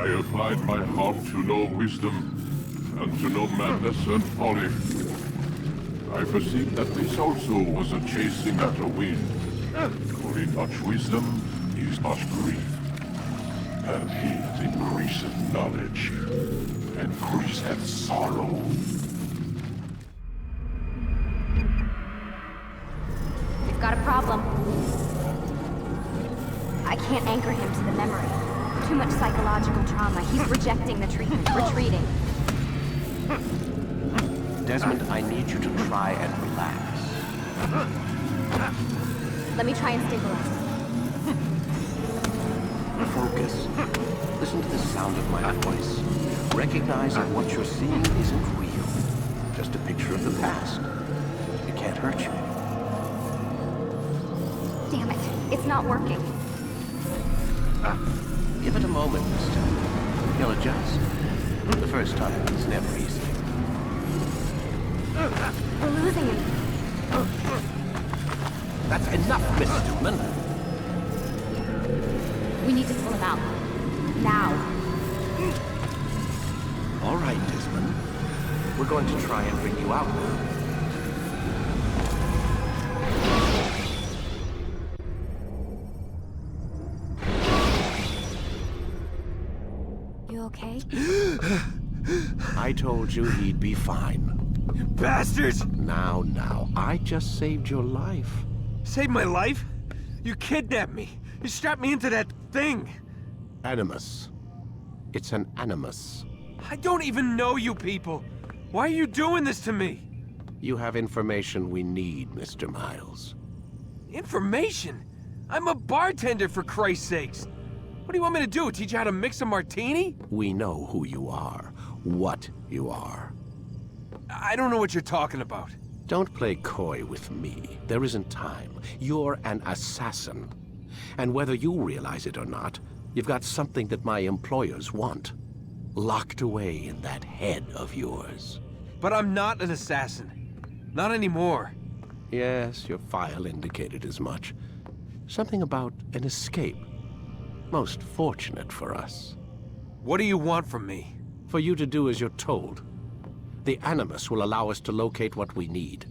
I applied my heart to know wisdom, and to know madness and folly. I perceived that this also was a chasing after wind. For in much wisdom is much grief. And he that increaseth knowledge increaseth sorrow. We've got a problem. I can't anchor him to the memory. Too much psychological trauma. He's rejecting the treatment, retreating. Desmond, I need you to try and relax. Let me try and stabilize. Focus. Listen to the sound of my voice. Recognize that what you're seeing isn't real. Just a picture of the past. It can't hurt you. Damn it. It's not working. Give it a moment, mister. He'll adjust. The first time is never easy. We're losing him. That's enough, Miss Stillman. We need to pull him out. Now. All right, Desmond. We're going to try and bring you out now. You okay? I told you he'd be fine. You bastards! Now, I just saved your life. Saved my life? You kidnapped me. You strapped me into that thing. Animus. It's an animus. I don't even know you people. Why are you doing this to me? You have information we need, Mr. Miles. Information? I'm a bartender, for Christ's sakes. What do you want me to do? Teach you how to mix a martini? We know who you are, what you are. I don't know what you're talking about. Don't play coy with me. There isn't time. You're an assassin. And whether you realize it or not, you've got something that my employers want. Locked away in that head of yours. But I'm not an assassin. Not anymore. Yes, your file indicated as much. Something about an escape. Most fortunate for us. What do you want from me? For you to do as you're told. The Animus will allow us to locate what we need.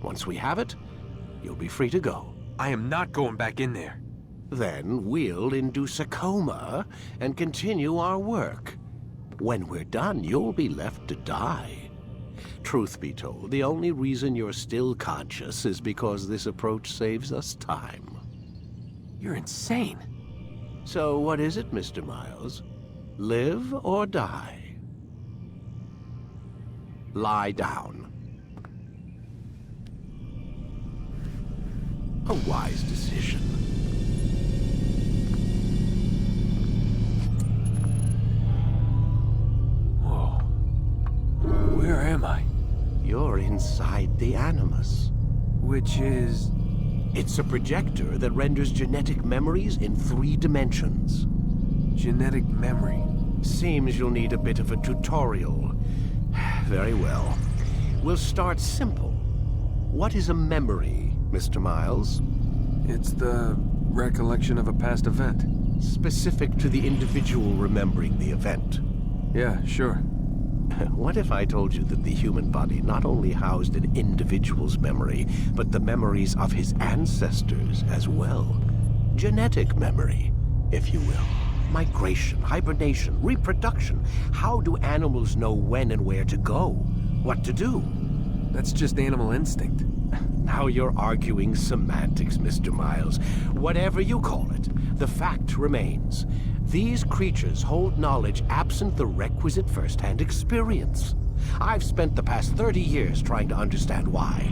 Once we have it, you'll be free to go. I am not going back in there. Then we'll induce a coma and continue our work. When we're done, you'll be left to die. Truth be told, the only reason you're still conscious is because this approach saves us time. You're insane. So what is it, Mr. Miles? Live or die? Lie down. A wise decision. Whoa. Where am I? You're inside the Animus. Which is... It's a projector that renders genetic memories in 3 dimensions. genetic memory. Seems you'll need a bit of a tutorial. Very well. We'll start simple. What is a memory, Mr. Miles? It's the recollection of a past event. Specific to the individual remembering the event. Yeah, sure. What if I told you that the human body not only housed an individual's memory, but the memories of his ancestors as well? Genetic memory, if you will. Migration, hibernation, reproduction. How do animals know when and where to go? What to do? That's just animal instinct. Now you're arguing semantics, Mr. Miles. Whatever you call it, the fact remains. These creatures hold knowledge absent the requisite first-hand experience. I've spent the past 30 years trying to understand why.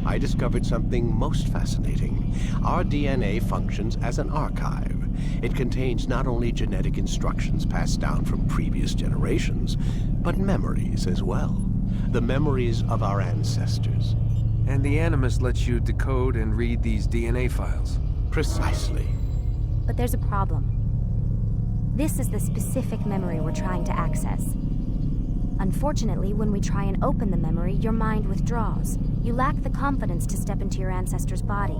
I discovered something most fascinating. Our DNA functions as an archive. It contains not only genetic instructions passed down from previous generations, but memories as well. The memories of our ancestors. And the Animus lets you decode and read these DNA files. Precisely. But there's a problem. This is the specific memory we're trying to access. Unfortunately, when we try and open the memory, your mind withdraws. You lack the confidence to step into your ancestor's body.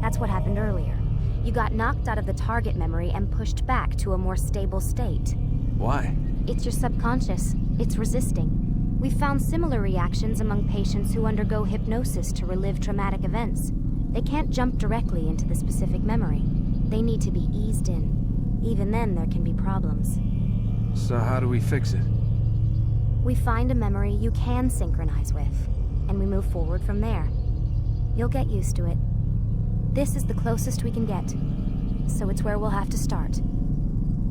That's what happened earlier. You got knocked out of the target memory and pushed back to a more stable state. Why? It's your subconscious. It's resisting. We've found similar reactions among patients who undergo hypnosis to relive traumatic events. They can't jump directly into the specific memory. They need to be eased in. Even then, there can be problems. So how do we fix it? We find a memory you can synchronize with, and we move forward from there. You'll get used to it. This is the closest we can get, so it's where we'll have to start.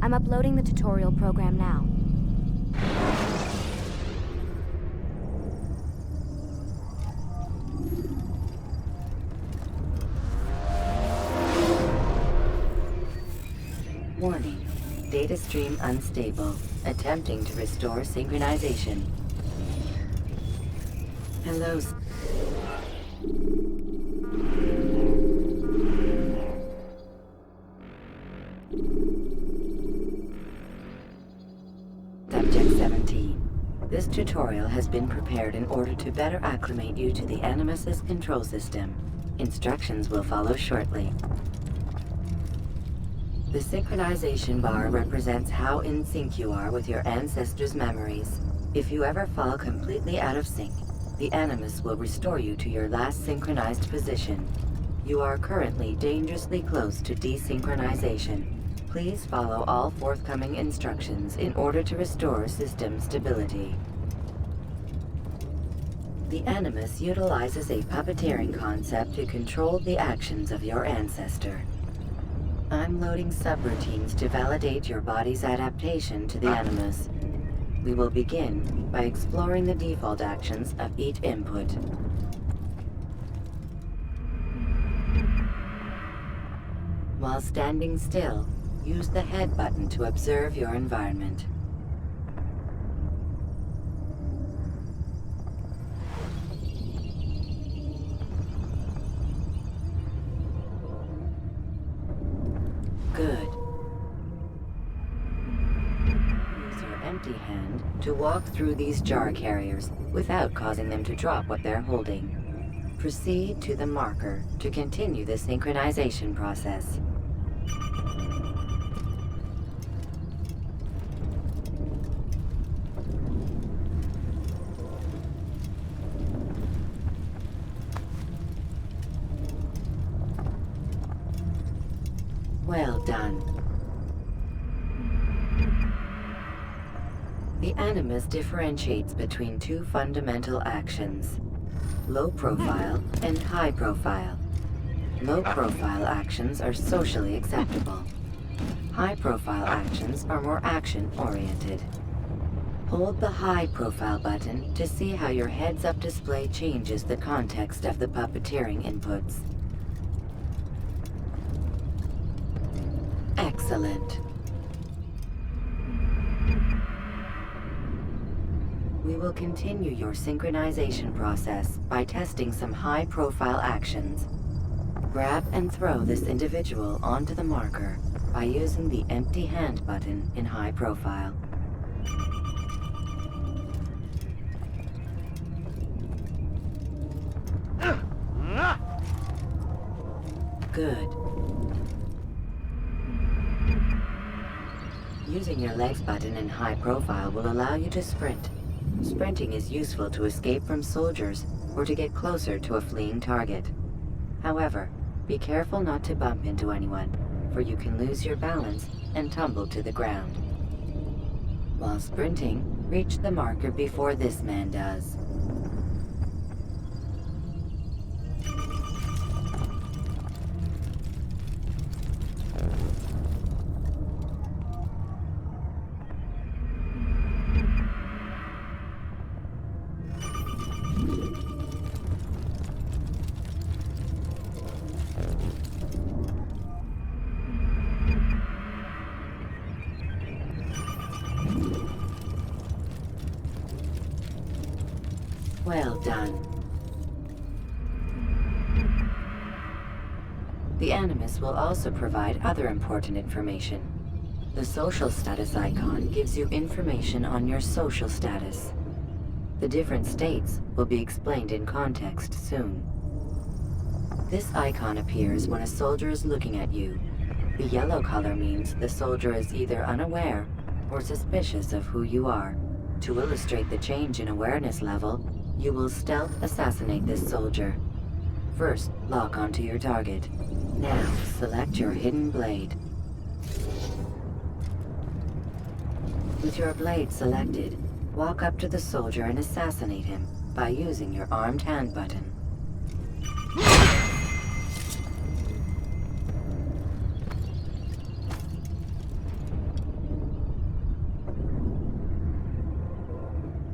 I'm uploading the tutorial program now. Warning. Data stream unstable. Attempting to restore synchronization. Hello. Subject 17. This tutorial has been prepared in order to better acclimate you to the Animus's control system. Instructions will follow shortly. The synchronization bar represents how in sync you are with your ancestors' memories. If you ever fall completely out of sync, the Animus will restore you to your last synchronized position. You are currently dangerously close to desynchronization. Please follow all forthcoming instructions in order to restore system stability. The Animus utilizes a puppeteering concept to control the actions of your ancestor. I'm loading subroutines to validate your body's adaptation to the Animus. We will begin by exploring the default actions of each input. While standing still, use the head button to observe your environment. Good. Use your empty hand to walk through these jar carriers without causing them to drop what they're holding. Proceed to the marker to continue the synchronization process. Well done. The Animus differentiates between two fundamental actions: low profile and high profile. Low profile actions are socially acceptable. High profile actions are more action oriented. Hold the high profile button to see how your heads-up display changes the context of the puppeteering inputs. Excellent. We will continue your synchronization process by testing some high-profile actions. Grab and throw this individual onto the marker by using the empty hand button in high profile. Good. Using your legs button in high profile will allow you to sprint. Sprinting is useful to escape from soldiers or to get closer to a fleeing target. However, be careful not to bump into anyone, for you can lose your balance and tumble to the ground. While sprinting, reach the marker before this man does. Well done. The Animus will also provide other important information. The social status icon gives you information on your social status. The different states will be explained in context soon. This icon appears when a soldier is looking at you. The yellow color means the soldier is either unaware or suspicious of who you are. To illustrate the change in awareness level, you will stealth assassinate this soldier. First, lock onto your target. Now, select your hidden blade. With your blade selected, walk up to the soldier and assassinate him by using your armed hand button.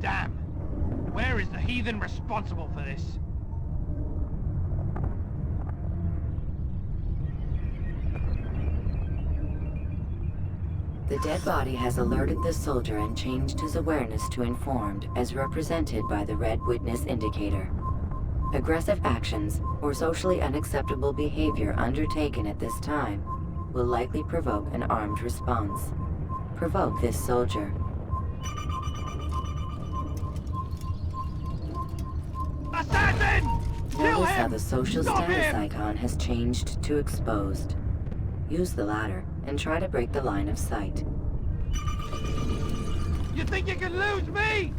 Damn! Where is the heathen responsible for this? The dead body has alerted the soldier and changed his awareness to informed, as represented by the red witness indicator. Aggressive actions or socially unacceptable behavior undertaken at this time will likely provoke an armed response. Provoke this soldier. Assassin! Kill Notice how him! the social Stop status him! icon has changed to exposed. Use the latter and try to break the line of sight. You think you can lose me?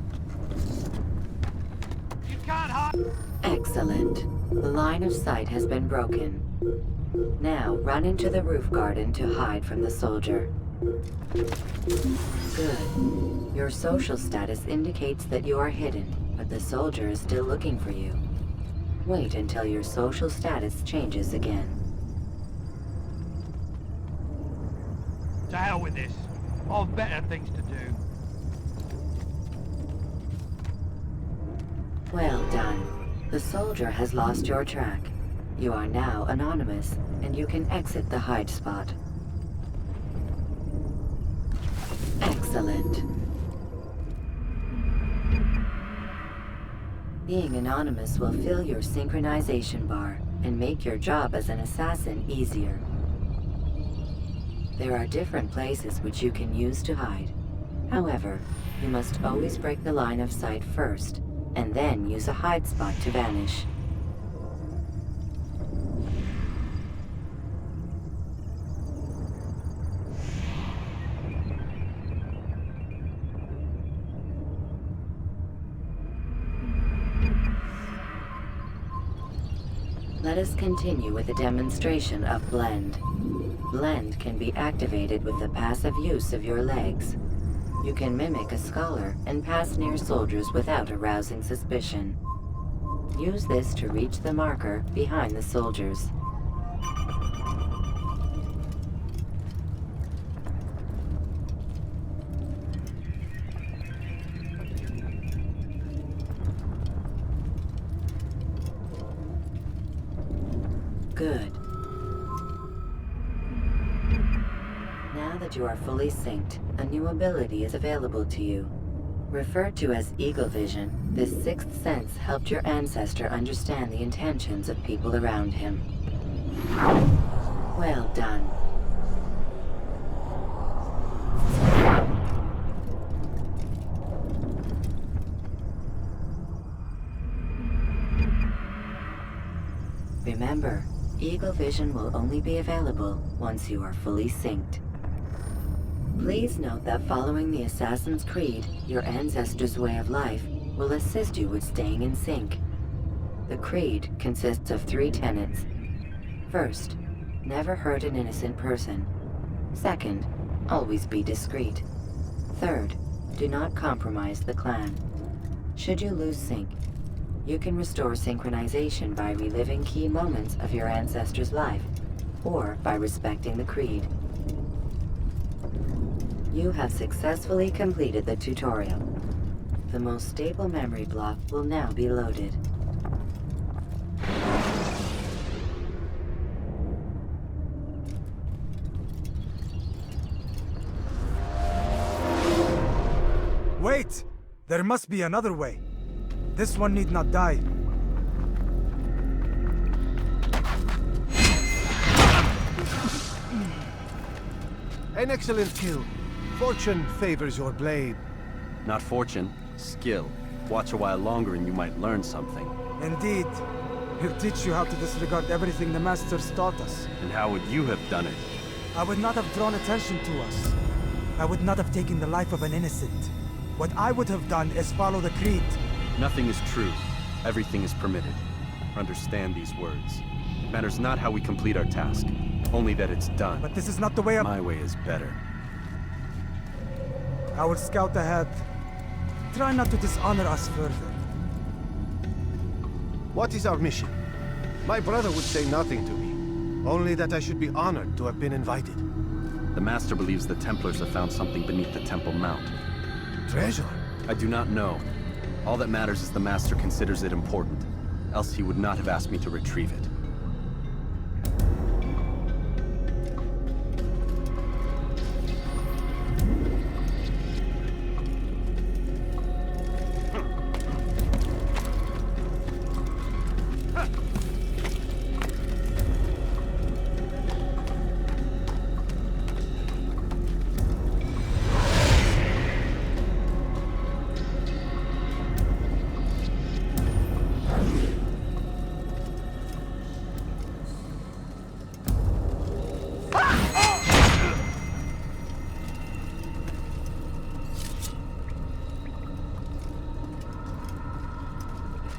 You can't hide. Excellent. The line of sight has been broken. Now run into the roof garden to hide from the soldier. Good. Your social status indicates that you are hidden, but the soldier is still looking for you. Wait until your social status changes again. To hell with this. I've better things to do. Well done. The soldier has lost your track. You are now anonymous, and you can exit the hide spot. Excellent. Being anonymous will fill your synchronization bar and make your job as an assassin easier. There are different places which you can use to hide. However, you must always break the line of sight first, and then use a hide spot to vanish. Let us continue with a demonstration of Blend. Blend can be activated with the passive use of your legs. You can mimic a scholar and pass near soldiers without arousing suspicion. Use this to reach the marker behind the soldiers. Good. Now that you are fully synced, a new ability is available to you. Referred to as Eagle Vision, this sixth sense helped your ancestor understand the intentions of people around him. Well done. Remember, Eagle Vision will only be available once you are fully synced. Please note that following the Assassin's Creed, your ancestors' way of life, will assist you with staying in sync. The Creed consists of 3 tenets. First, never hurt an innocent person. Second, always be discreet. Third, do not compromise the clan. Should you lose sync, you can restore synchronization by reliving key moments of your ancestor's life, or by respecting the Creed. You have successfully completed the tutorial. The most stable memory block will now be loaded. Wait! There must be another way. This one need not die. An excellent kill. Fortune favors your blade. Not fortune, skill. Watch a while longer and you might learn something. Indeed. He'll teach you how to disregard everything the Masters taught us. And how would you have done it? I would not have drawn attention to us. I would not have taken the life of an innocent. What I would have done is follow the Creed. Nothing is true. Everything is permitted. Understand these words. It matters not how we complete our task, only that it's done. But this is not the way My way is better. I will scout ahead. Try not to dishonor us further. What is our mission? My brother would say nothing to me. Only that I should be honored to have been invited. The Master believes the Templars have found something beneath the Temple Mount. Treasure? I do not know. All that matters is the Master considers it important. Else he would not have asked me to retrieve it.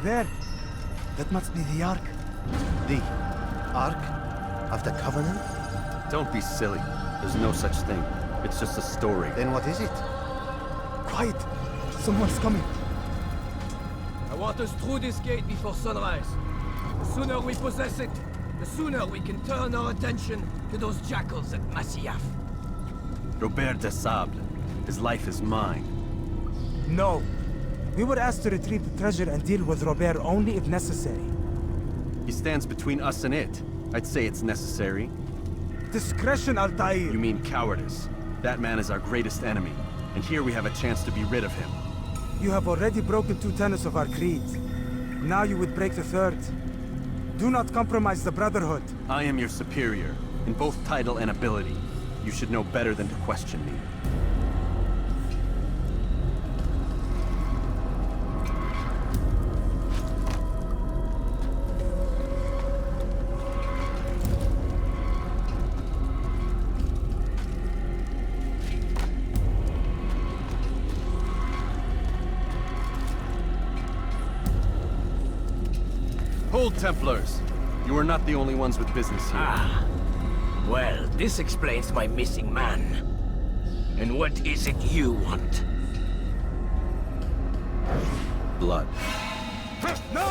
There! That must be the Ark. The Ark of the Covenant? Don't be silly. There's no such thing. It's just a story. Then what is it? Quiet! Someone's coming. I want us through this gate before sunrise. The sooner we possess it, the sooner we can turn our attention to those jackals at Masyaf. Robert de Sable. His life is mine. No. We were asked to retrieve the treasure and deal with Robert only if necessary. He stands between us and it. I'd say it's necessary. Discretion, Altair! You mean cowardice. That man is our greatest enemy, and here we have a chance to be rid of him. You have already broken 2 tenets of our creed. Now you would break the 3rd. Do not compromise the Brotherhood. I am your superior, in both title and ability. You should know better than to question me. Hold, Templars! You are not the only ones with business here. Ah. Well, this explains my missing man. And what is it you want? Blood. No!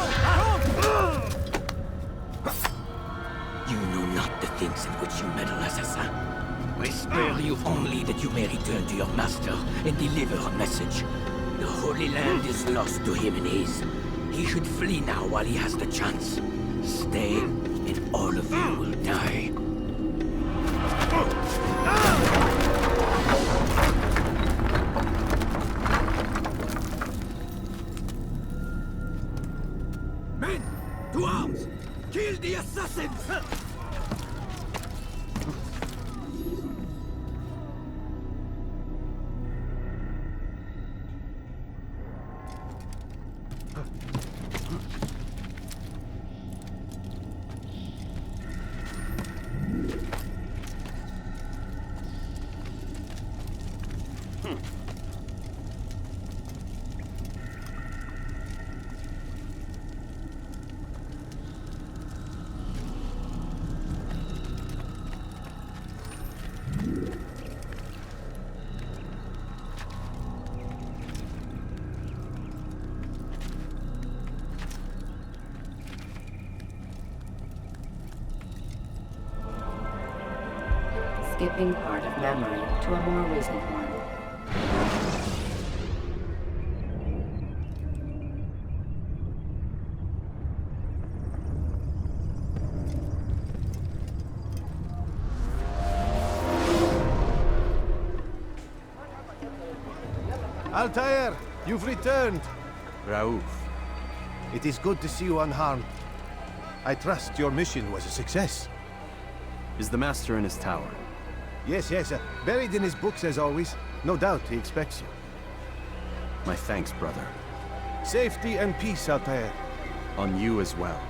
You know not the things in which you meddle, assassin. I spare you only that you may return to your master and deliver a message. The Holy Land is lost to him and his. He should flee now while he has the chance. Stay, and all of you will die. Men! To arms! Kill the assassins! Skipping part of memory to a more recent one. Altair, you've returned. Raouf. It is good to see you unharmed. I trust your mission was a success. Is the Master in his tower? Yes, buried in his books as always. No doubt he expects you. My thanks, brother. Safety and peace, Altair. On you as well.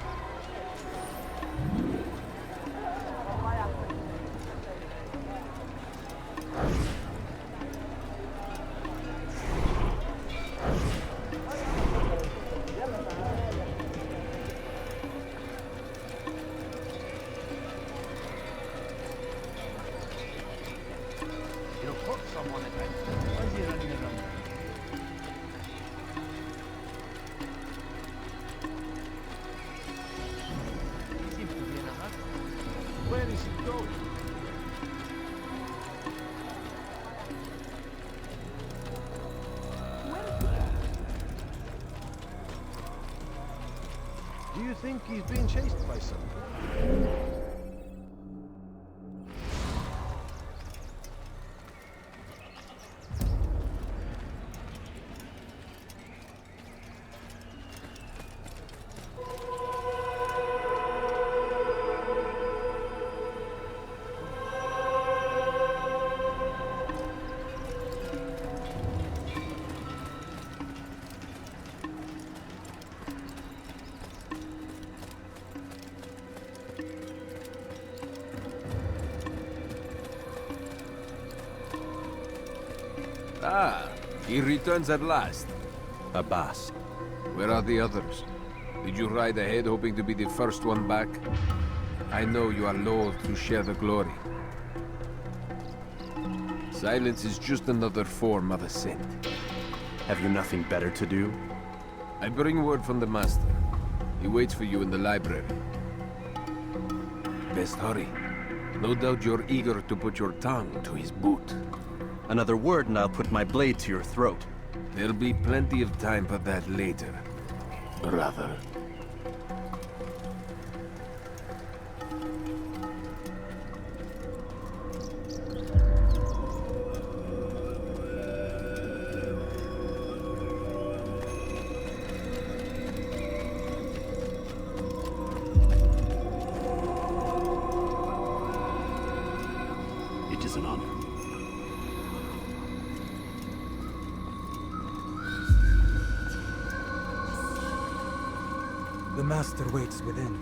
Where is he going? Do you think he's being chased by someone? Ah, he returns at last. Abbas. Where are the others? Did you ride ahead hoping to be the first one back? I know you are loath to share the glory. Silence is just another form of assent. Have you nothing better to do? I bring word from the Master. He waits for you in the library. Best hurry. No doubt you're eager to put your tongue to his boot. Another word and I'll put my blade to your throat. There'll be plenty of time for that later, brother. It is an honor. The Master waits within.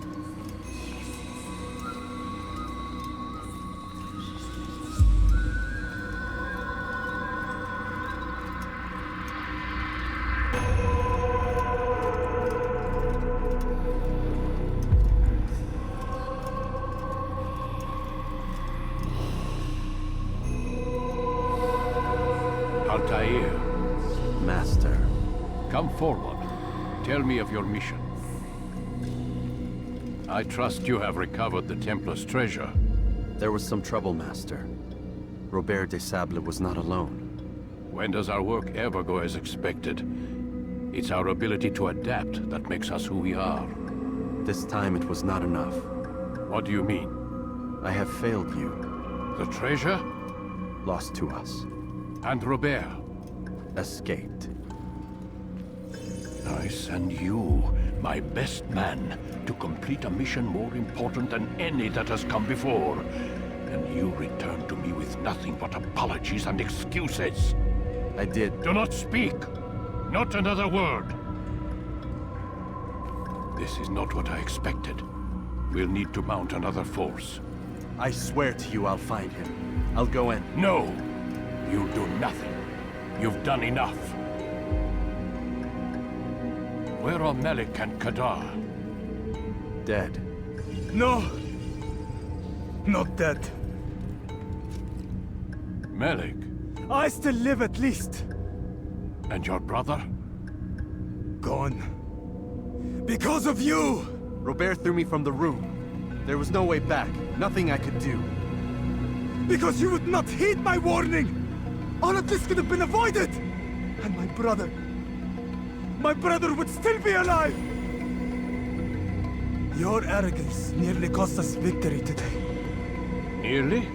Come forward. Tell me of your mission. I trust you have recovered the Templar's treasure. There was some trouble, Master. Robert de Sable was not alone. When does our work ever go as expected? It's our ability to adapt that makes us who we are. This time it was not enough. What do you mean? I have failed you. The treasure? Lost to us. And Robert? Escaped. I send you, my best man, to complete a mission more important than any that has come before. And you return to me with nothing but apologies and excuses. I did. Do not speak! Not another word! This is not what I expected. We'll need to mount another force. I swear to you I'll find him. I'll go in. No! You'll do nothing. You've done enough. Where are Melik and Kadar? Dead. No! Not dead. Melik? I still live at least. And your brother? Gone. Because of you! Robert threw me from the room. There was no way back. Nothing I could do. Because you would not heed my warning! All of this could have been avoided! And my brother would still be alive! Your arrogance nearly cost us victory today. Nearly?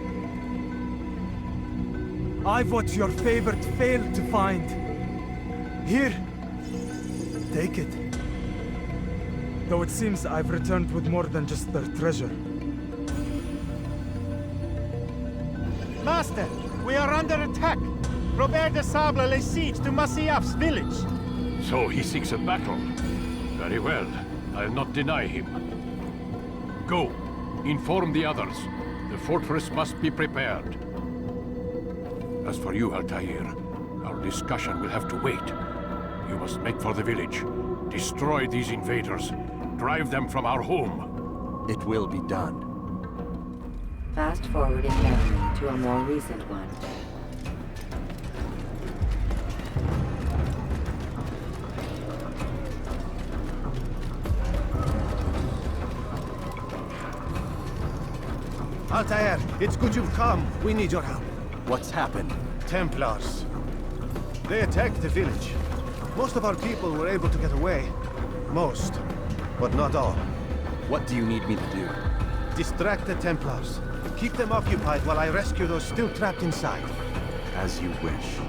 I've what your favorite failed to find. Here, take it. Though it seems I've returned with more than just their treasure. Master, we are under attack. Robert de Sable lays siege to Masyaf's village. So he seeks a battle. Very well. I'll not deny him. Go. Inform the others. The fortress must be prepared. As for you, Altair, our discussion will have to wait. You must make for the village. Destroy these invaders. Drive them from our home. It will be done. Fast forwarding memory to a more recent one. Altair, it's good you've come. We need your help. What's happened? Templars. They attacked the village. Most of our people were able to get away. Most, but not all. What do you need me to do? Distract the Templars. Keep them occupied while I rescue those still trapped inside. As you wish.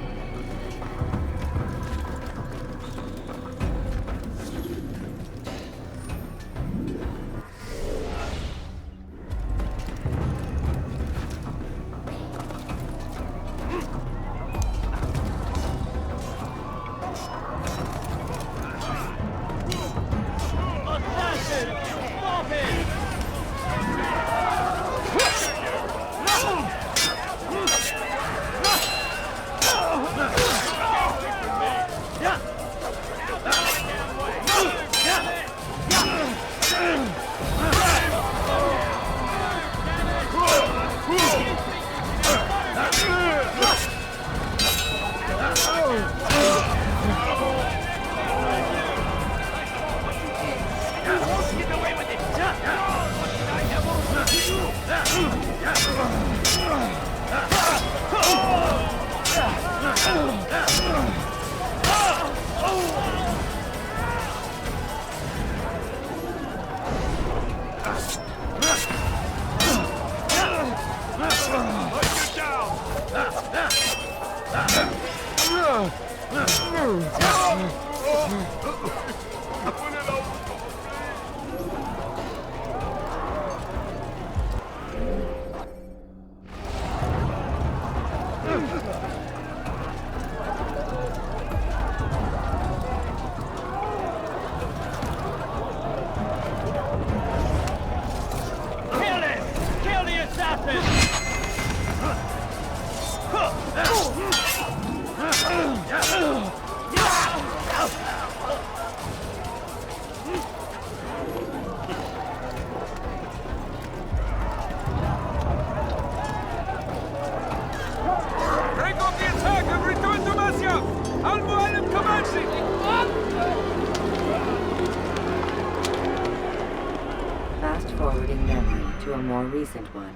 fast-forwarding memory to a more recent one.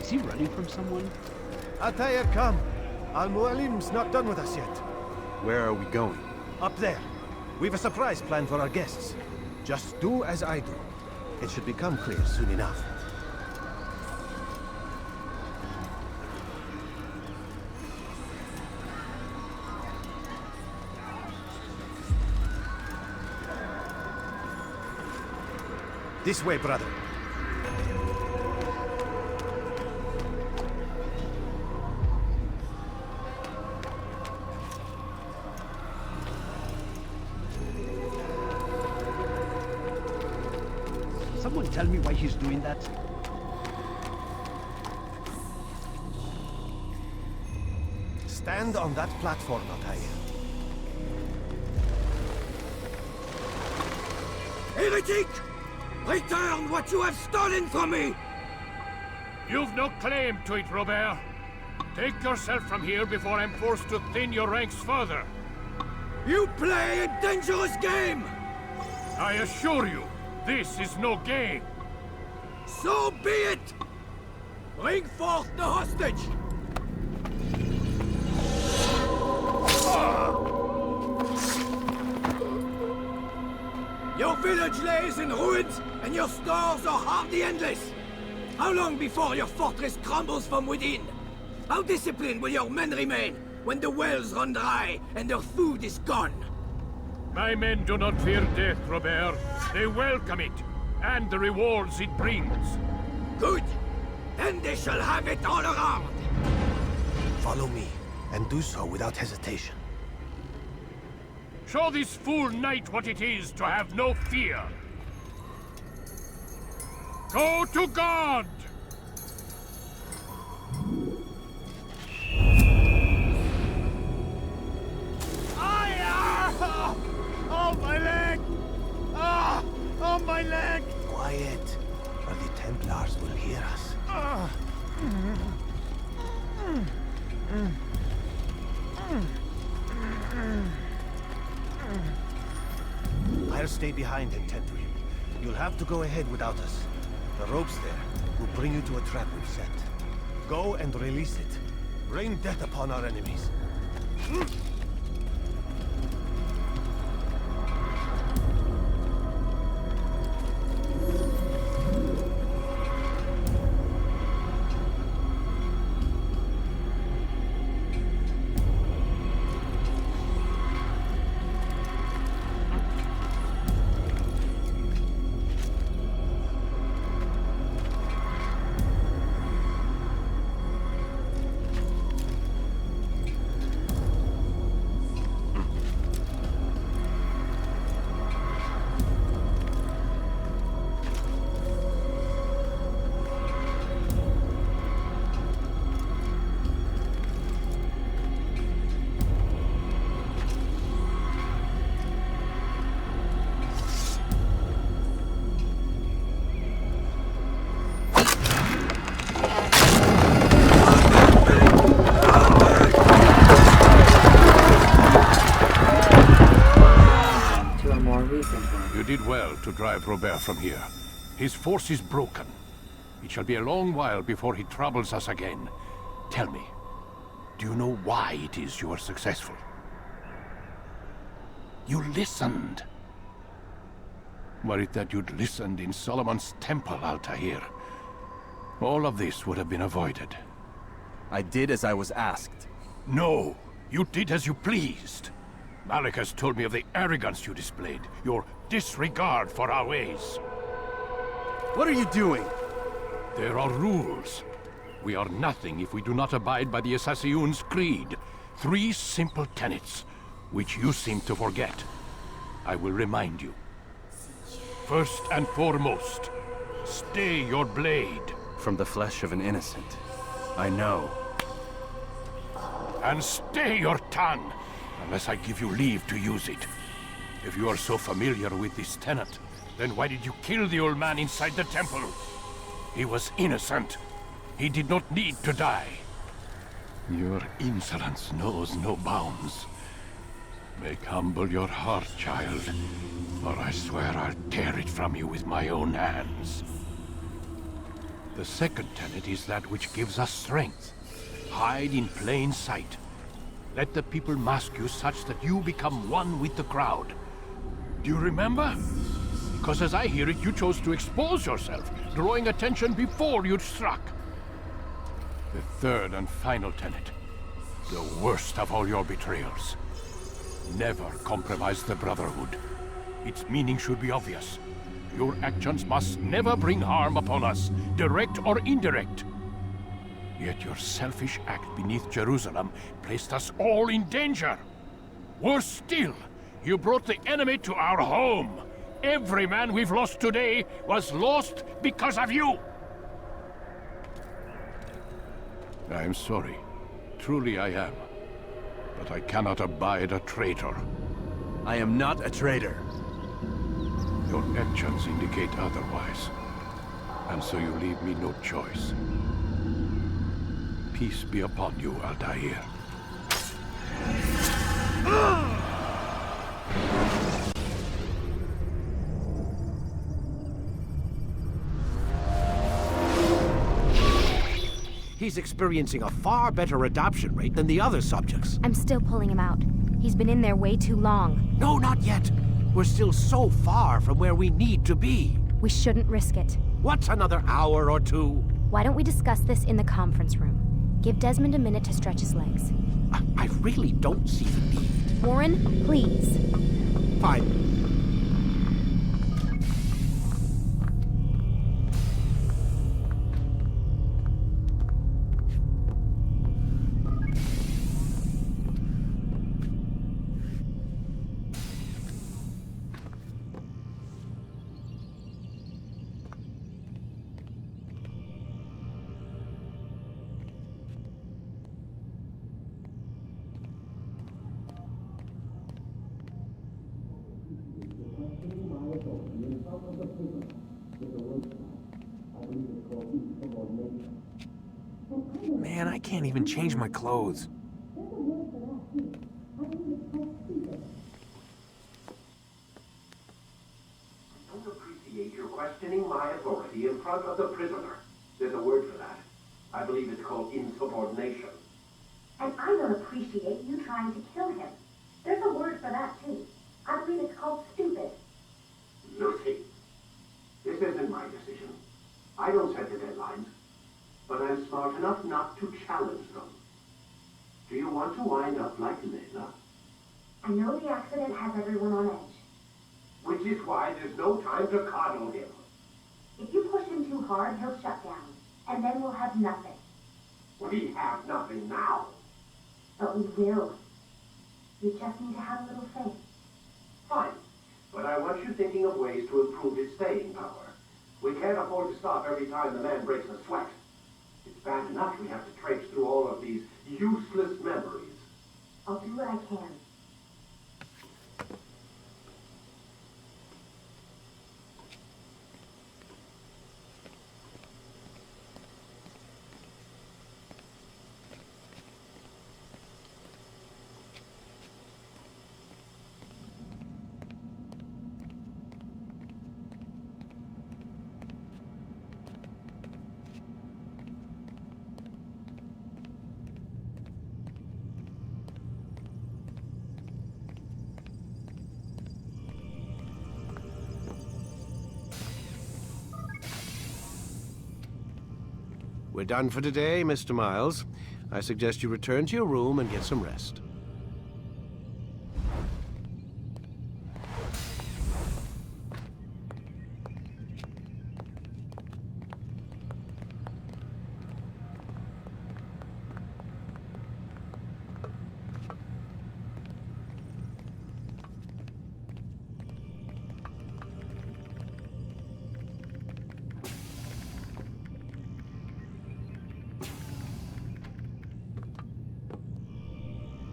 Is he running from someone? Altair, come. Al-Mualim's not done with us yet. Where are we going? Up there. We've a surprise plan for our guests. Just do as I do. It should become clear soon enough. This way, brother. Someone tell me why he's doing that? Stand on that platform, Altair. Heretic! Return what you have stolen from me! You've no claim to it, Robert. Take yourself from here before I'm forced to thin your ranks further. You play a dangerous game! I assure you, this is no game. So be it! Bring forth the hostage! Your village lays in ruins, and your stores are hardly endless. How long before your fortress crumbles from within? How disciplined will your men remain when the wells run dry and their food is gone? My men do not fear death, Robert. They welcome it, and the rewards it brings. Good. Then they shall have it all around. Follow me, and do so without hesitation. Show this fool knight what it is to have no fear. Go to God! Oh, my leg! Ah! Oh, my leg! Quiet, or the Templars will hear us. I'll stay behind and tend to him. You'll have to go ahead without us. The ropes there will bring you to a trap we've set. Go and release it. Rain death upon our enemies. To drive Robert from here. His force is broken. It shall be a long while before he troubles us again. Tell me, do you know why it is you are successful? You listened. Were it that you'd listened in Solomon's temple, Altair, all of this would have been avoided. I did as I was asked. No, you did as you pleased. Malik has told me of the arrogance you displayed, your disregard for our ways. What are you doing? There are rules. We are nothing if we do not abide by the Assassin's creed. 3 simple tenets, which you seem to forget. I will remind you. First and foremost, stay your blade. From the flesh of an innocent. I know. And stay your tongue, unless I give you leave to use it. If you are so familiar with this tenet, then why did you kill the old man inside the temple? He was innocent. He did not need to die. Your insolence knows no bounds. Make humble your heart, child, or I swear I'll tear it from you with my own hands. The second tenet is that which gives us strength. Hide in plain sight. Let the people mask you such that you become one with the crowd. Do you remember? Because as I hear it, you chose to expose yourself, drawing attention before you'd struck. The third and final tenet. The worst of all your betrayals. Never compromise the Brotherhood. Its meaning should be obvious. Your actions must never bring harm upon us, direct or indirect. Yet your selfish act beneath Jerusalem placed us all in danger. Worse still, you brought the enemy to our home. Every man we've lost today was lost because of you. I'm sorry. Truly I am. But I cannot abide a traitor. I am not a traitor. Your actions indicate otherwise. And so you leave me no choice. Peace be upon you, Altair. He's experiencing a far better adoption rate than the other subjects. I'm still pulling him out. He's been in there way too long. No, not yet. We're still so far from where we need to be. We shouldn't risk it. What's another hour or two? Why don't we discuss this in the conference room? Give Desmond a minute to stretch his legs. I really don't see the need. Warren, please. Fine. Man, I can't even change my clothes. I don't appreciate your questioning my authority in front of the prisoner. There's a word for that. I believe it's called insubordination. And I don't appreciate you trying to kill him. There's a word for that, too. I believe it's called stupid. Lucy, this isn't my decision. I don't set the deadlines. But I'm smart enough not to challenge them. Do you want to wind up like Layla? I know the accident has everyone on edge. Which is why there's no time to coddle him. If you push him too hard, he'll shut down. And then we'll have nothing. We have nothing now. But we will. We just need to have a little faith. Fine. But I want you thinking of ways to improve his staying power. We can't afford to stop every time the man breaks a sweat. It's bad enough we have to traipse through all of these useless memories. I'll do what I can. We're done for today, Mr. Miles. I suggest you return to your room and get some rest.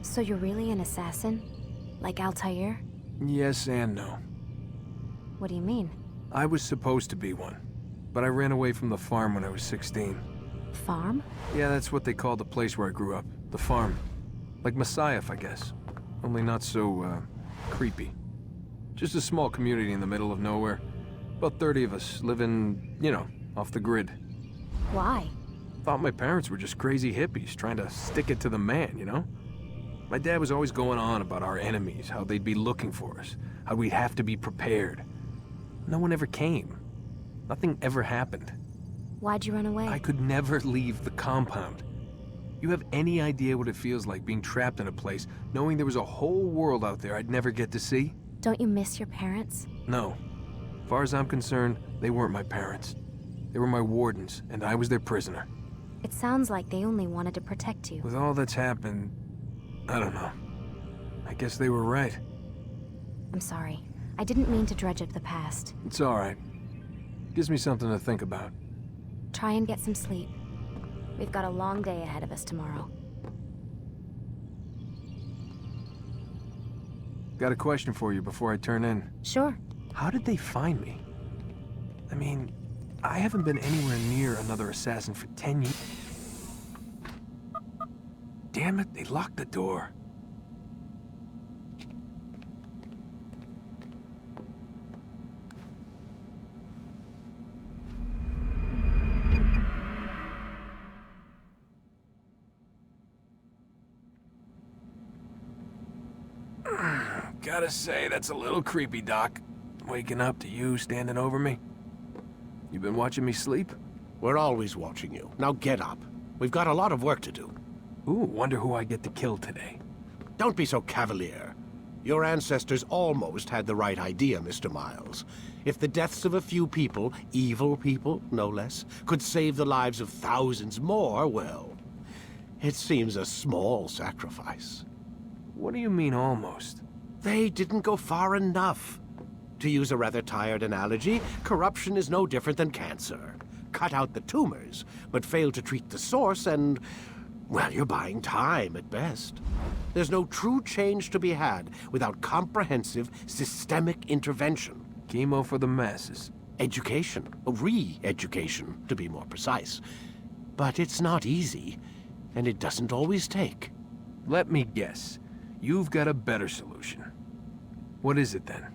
So you're really an assassin? Like Altair? Yes and no. What do you mean? I was supposed to be one, but I ran away from the farm when I was 16. Farm? Yeah, that's what they called the place where I grew up. The farm. Like Messiah, I guess. Only not so, creepy. Just a small community in the middle of nowhere. About 30 of us living, you know, off the grid. Why? Thought my parents were just crazy hippies trying to stick it to the man, you know? My dad was always going on about our enemies, how they'd be looking for us, how we'd have to be prepared. No one ever came. Nothing ever happened. Why'd you run away? I could never leave the compound. You have any idea what it feels like being trapped in a place, knowing there was a whole world out there I'd never get to see? Don't you miss your parents? No. As far as I'm concerned, they weren't my parents. They were my wardens, and I was their prisoner. It sounds like they only wanted to protect you. With all that's happened, I don't know. I guess they were right. I'm sorry. I didn't mean to dredge up the past. It's all right. Gives me something to think about. Try and get some sleep. We've got a long day ahead of us tomorrow. Got a question for you before I turn in. Sure. How did they find me? I mean, I haven't been anywhere near another assassin for 10 years. Damn it, they locked the door. Gotta say, that's a little creepy, Doc. Waking up to you standing over me. You been watching me sleep? We're always watching you. Now get up. We've got a lot of work to do. Ooh, wonder who I get to kill today. Don't be so cavalier. Your ancestors almost had the right idea, Mr. Miles. If the deaths of a few people, evil people, no less, could save the lives of thousands more, well, it seems a small sacrifice. What do you mean, almost? They didn't go far enough. To use a rather tired analogy, corruption is no different than cancer. Cut out the tumors, but fail to treat the source and, well, you're buying time at best. There's no true change to be had without comprehensive, systemic intervention. Chemo for the masses. Education. Re-education, to be more precise. But it's not easy, and it doesn't always take. Let me guess. You've got a better solution. What is it, then?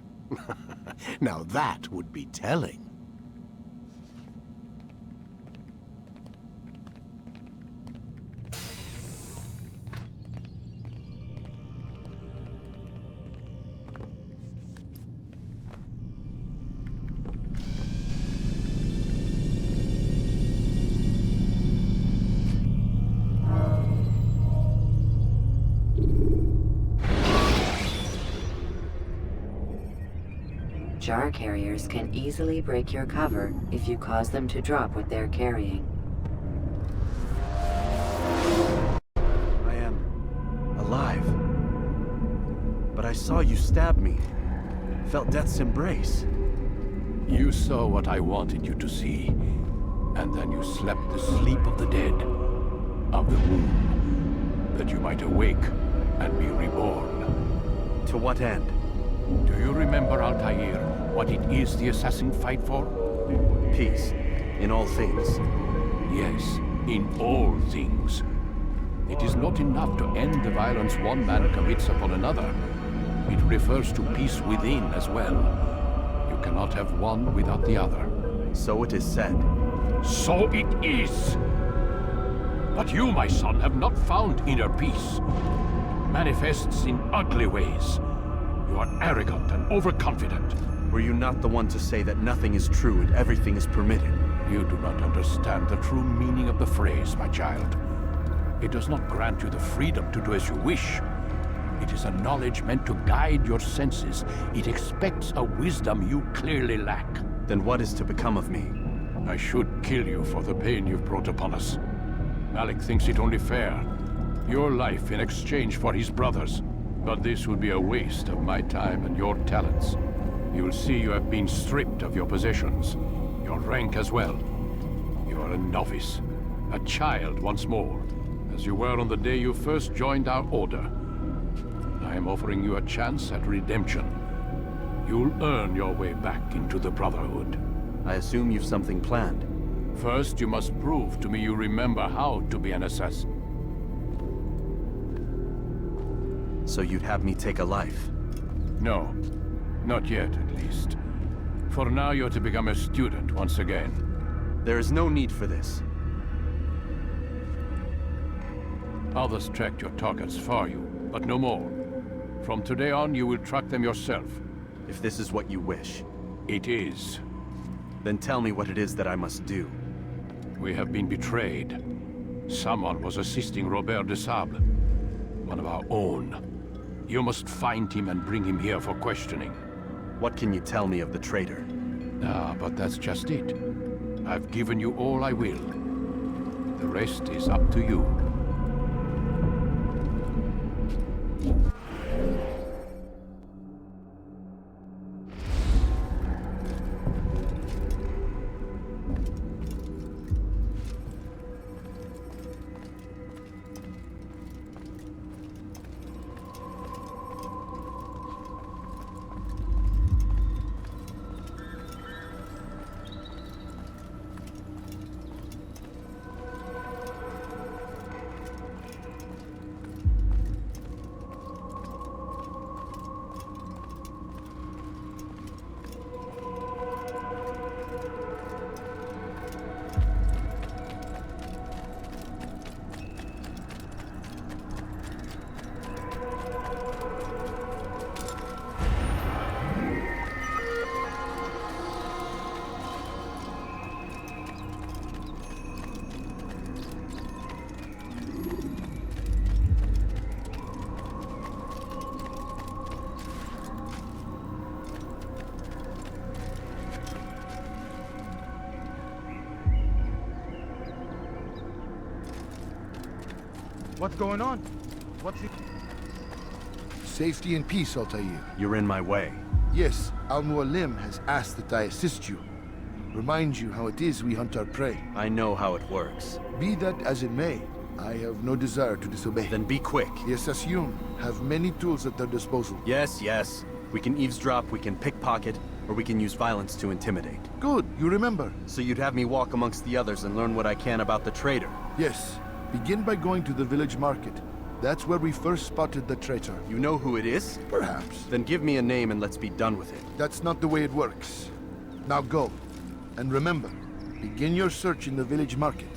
Now that would be telling. Jar carriers can easily break your cover if you cause them to drop what they're carrying. I am alive. But I saw you stab me. Felt death's embrace. You saw what I wanted you to see, and then you slept the sleep of the dead, of the womb, that you might awake and be reborn. To what end? Do you remember, Altair, what it is the assassin fight for? Peace, in all things. Yes, in all things. It is not enough to end the violence one man commits upon another. It refers to peace within as well. You cannot have one without the other. So it is said. So it is! But you, my son, have not found inner peace. It manifests in ugly ways. You are arrogant and overconfident. Were you not the one to say that nothing is true and everything is permitted? You do not understand the true meaning of the phrase, my child. It does not grant you the freedom to do as you wish. It is a knowledge meant to guide your senses. It expects a wisdom you clearly lack. Then what is to become of me? I should kill you for the pain you've brought upon us. Malik thinks it only fair. Your life in exchange for his brother's. But this would be a waste of my time and your talents. You will see you have been stripped of your possessions, your rank as well. You are a novice, a child once more, as you were on the day you first joined our order. I am offering you a chance at redemption. You'll earn your way back into the Brotherhood. I assume you've something planned. First, you must prove to me you remember how to be an assassin. So you'd have me take a life? No. Not yet, at least. For now, you're to become a student once again. There is no need for this. Others tracked your targets for you, but no more. From today on, you will track them yourself. If this is what you wish. It is. Then tell me what it is that I must do. We have been betrayed. Someone was assisting Robert de Sable, one of our own. You must find him and bring him here for questioning. What can you tell me of the traitor? Ah, but that's just it. I've given you all I will. The rest is up to you. What's going on? What's it? Safety and peace, Altair. You're in my way. Yes, Al-Mualim has asked that I assist you. Remind you how it is we hunt our prey. I know how it works. Be that as it may, I have no desire to disobey. Then be quick. The Assassin have many tools at their disposal. Yes, yes. We can eavesdrop, we can pickpocket, or we can use violence to intimidate. Good, you remember. So you'd have me walk amongst the others and learn what I can about the traitor? Yes. Begin by going to the village market. That's where we first spotted the traitor. You know who it is? Perhaps. Then give me a name and let's be done with it. That's not the way it works. Now go. And remember, begin your search in the village market.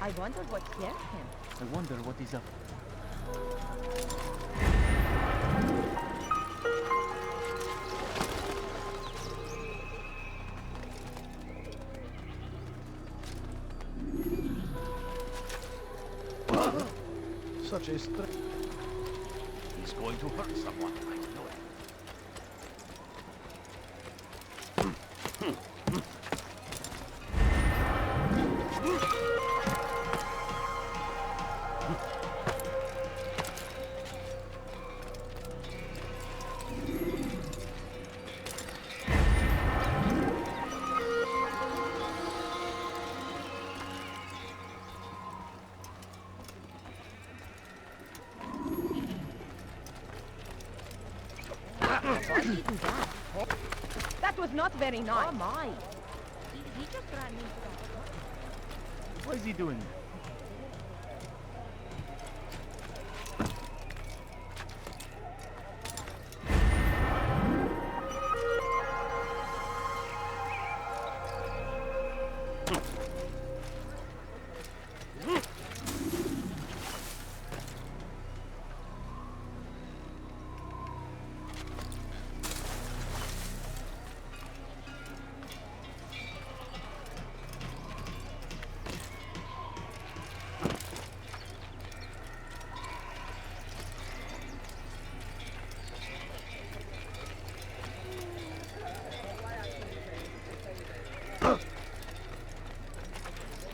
I wonder what scared him. I wonder what he's up. Such a strength. He's going to hurt someone. I know it. That was not very nice. Oh my. He just ran into that. What is he doing?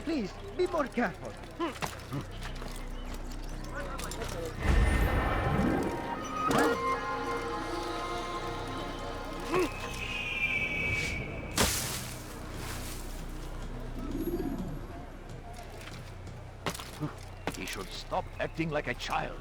Please, be more careful. He should stop acting like a child.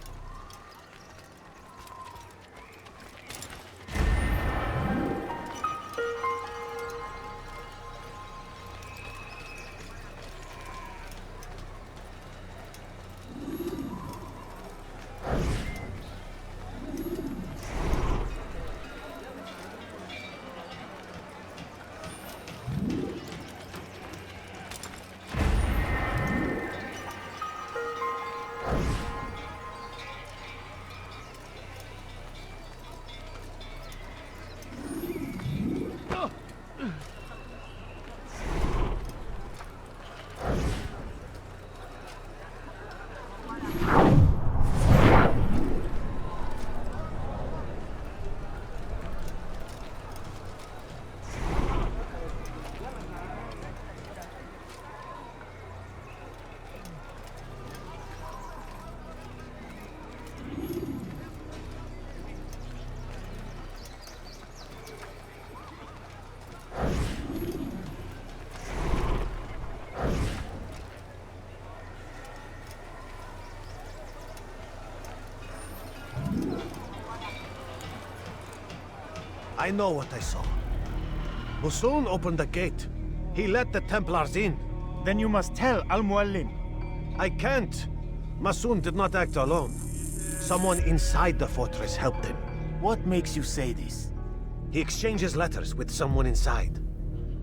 I know what I saw. Musun opened the gate. He let the Templars in. Then you must tell Al-Muallim. I can't. Musun did not act alone. Someone inside the fortress helped him. What makes you say this? He exchanges letters with someone inside.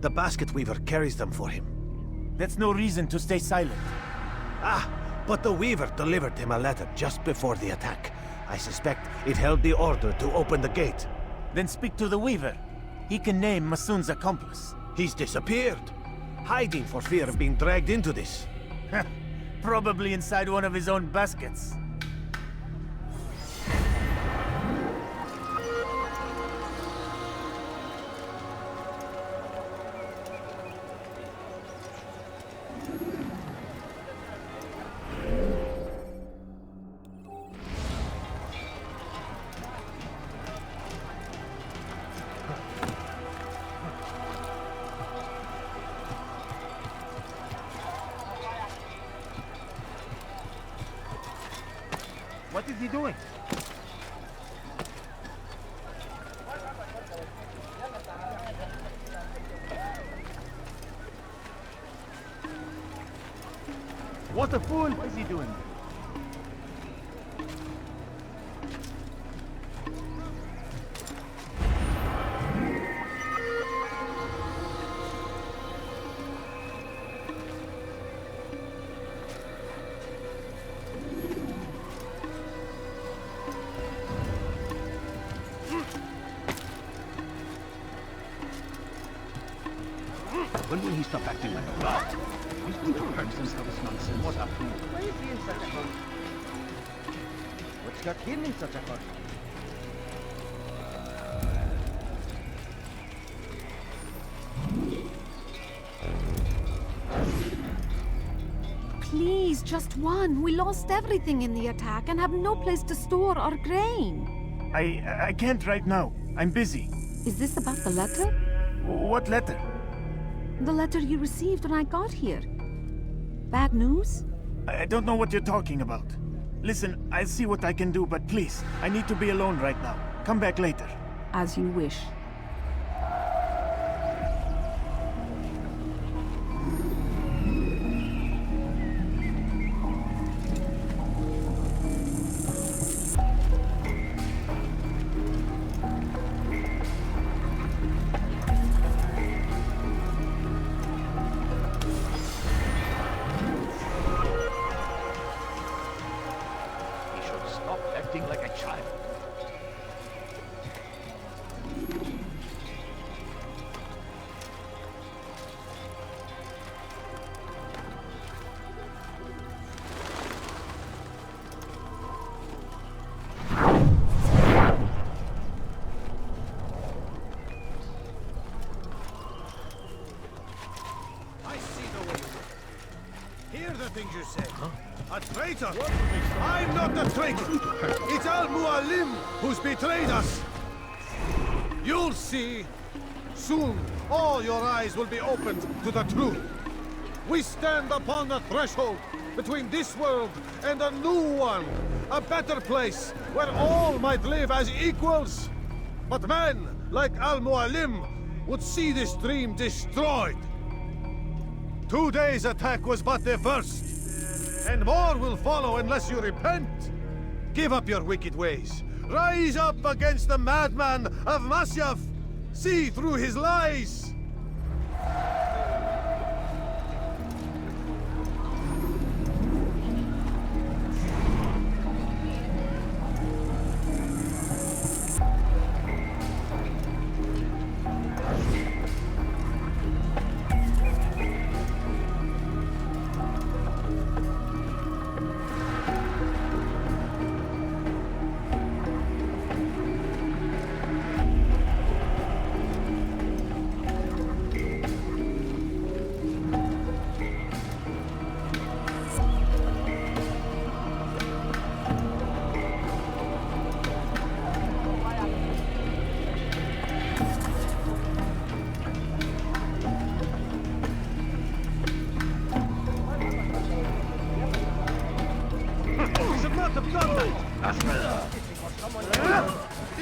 The basket weaver carries them for him. That's no reason to stay silent. Ah, but the weaver delivered him a letter just before the attack. I suspect it held the order to open the gate. Then speak to the weaver. He can name Masun's accomplice. He's disappeared. Hiding for fear of being dragged into this. Probably inside one of his own baskets. What is he doing? What a fool! What is he doing? When will he stop acting like a rat? He's going to hurt since all this nonsense. What a fool. Why is he in such a hurry? What's got him in such a hurry? Please, just one. We lost everything in the attack and have no place to store our grain. I can't right now. I'm busy. Is this about the letter? What letter? The letter you received when I got here. Bad news? I don't know what you're talking about. Listen, I'll see what I can do, but please, I need to be alone right now. Come back later. As you wish. Acting like a child. say? A traitor? I'm not a traitor! It's Al-Mualim who's betrayed us! You'll see! Soon, all your eyes will be opened to the truth. We stand upon the threshold between this world and a new one. A better place where all might live as equals. But men like Al-Mualim would see this dream destroyed. Today's attack was but the first. And more will follow unless you repent. Give up your wicked ways. Rise up against the madman of Masyaf. See through his lies.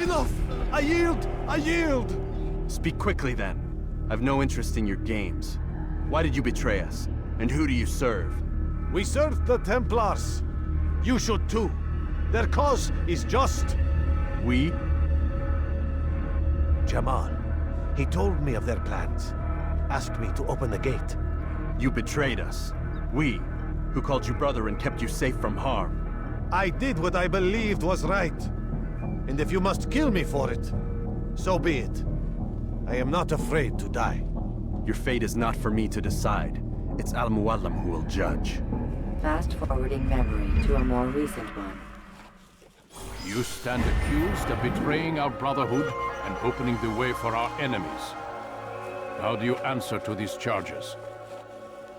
Enough! I yield! I yield! Speak quickly, then. I've no interest in your games. Why did you betray us? And who do you serve? We serve the Templars. You should too. Their cause is just. We? Jamal. He told me of their plans. Asked me to open the gate. You betrayed us. We, who called you brother and kept you safe from harm. I did what I believed was right. And if you must kill me for it, so be it. I am not afraid to die. Your fate is not for me to decide. It's Al-Mualim who will judge. Fast-forwarding memory to a more recent one. You stand accused of betraying our Brotherhood and opening the way for our enemies. How do you answer to these charges?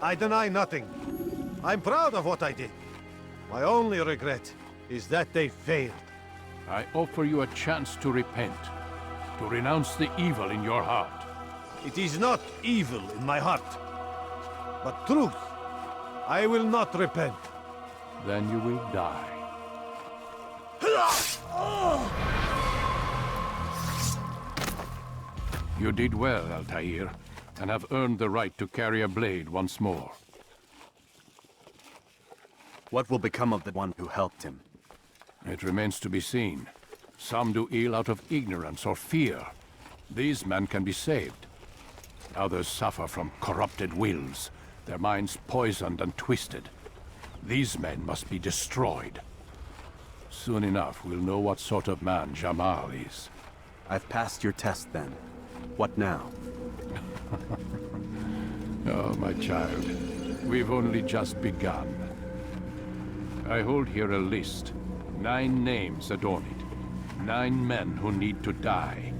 I deny nothing. I'm proud of what I did. My only regret is that they failed. I offer you a chance to repent, to renounce the evil in your heart. It is not evil in my heart, but truth. I will not repent. Then you will die. You did well, Altair, and have earned the right to carry a blade once more. What will become of the one who helped him? It remains to be seen. Some do ill out of ignorance or fear. These men can be saved. Others suffer from corrupted wills, their minds poisoned and twisted. These men must be destroyed. Soon enough, we'll know what sort of man Jamal is. I've passed your test, then. What now? Oh, my child. We've only just begun. I hold here a list. 9 names adorn it. 9 men who need to die.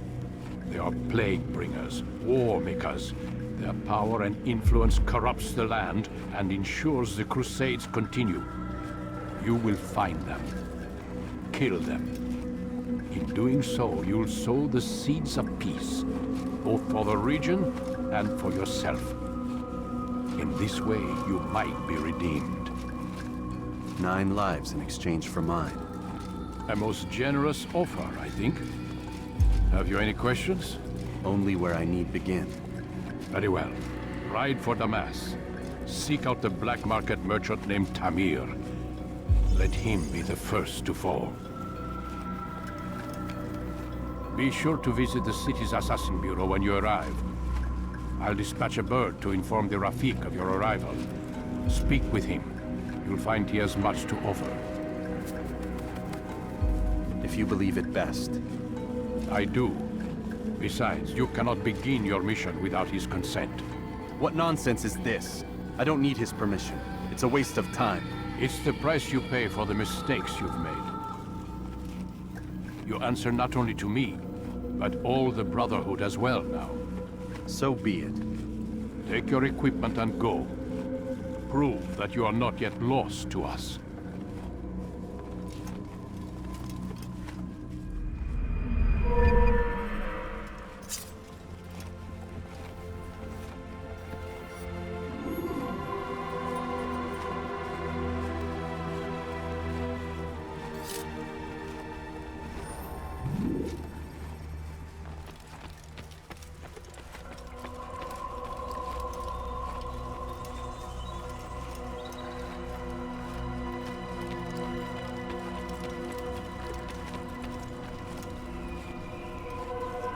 They are plague bringers, war makers. Their power and influence corrupts the land and ensures the Crusades continue. You will find them. Kill them. In doing so, you'll sow the seeds of peace, both for the region and for yourself. In this way, you might be redeemed. 9 lives in exchange for mine. A most generous offer, I think. Have you any questions? Only where I need begin. Very well. Ride for Damas. Seek out the black market merchant named Tamir. Let him be the first to fall. Be sure to visit the city's assassin bureau when you arrive. I'll dispatch a bird to inform the Rafik of your arrival. Speak with him. You'll find he has much to offer. If you believe it best. I do. Besides, you cannot begin your mission without his consent. What nonsense is this? I don't need his permission. It's a waste of time. It's the price you pay for the mistakes you've made. You answer not only to me, but all the Brotherhood as well now. So be it. Take your equipment and go. prove that you are not yet lost to us.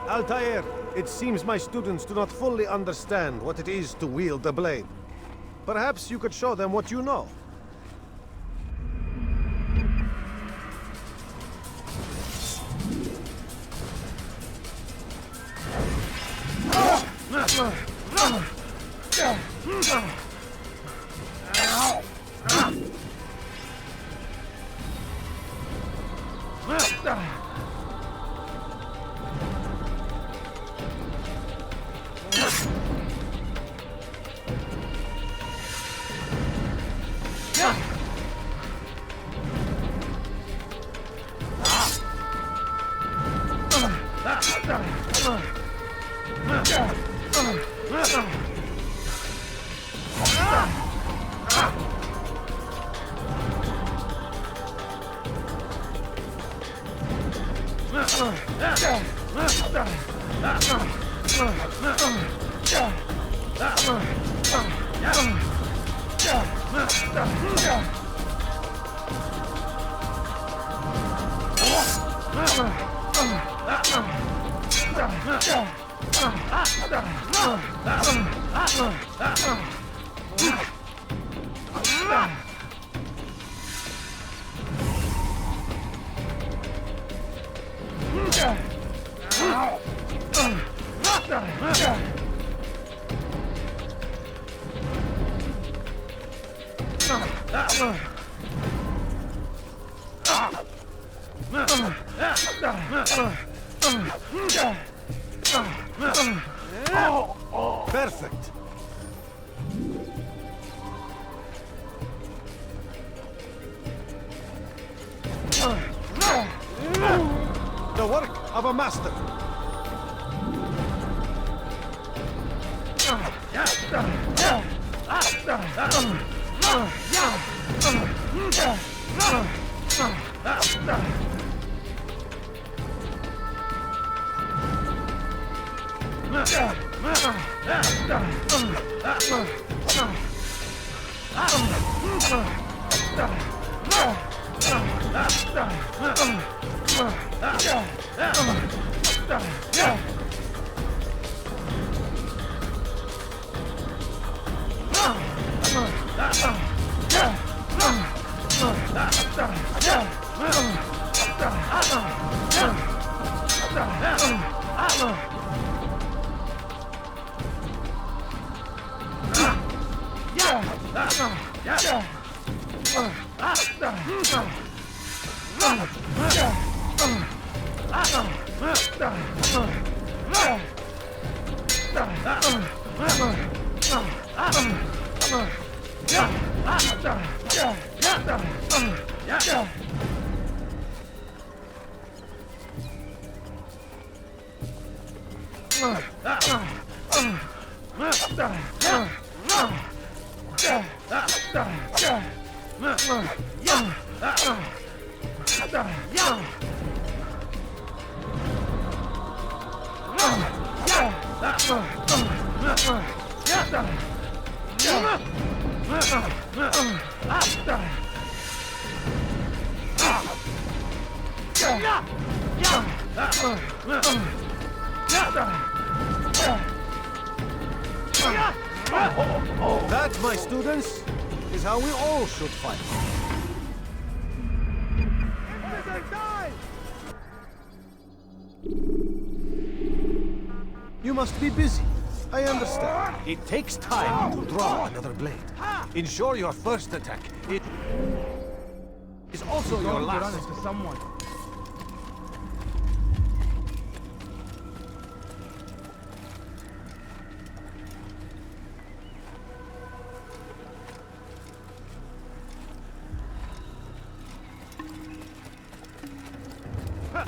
Altair, it seems my students do not fully understand what it is to wield the blade. Perhaps you could show them what you know. Perfect. The work of a master. That, my students, is how we all should fight. You must be busy. I understand. It takes time to draw another blade. Ensure your first attack is also your last. To someone. That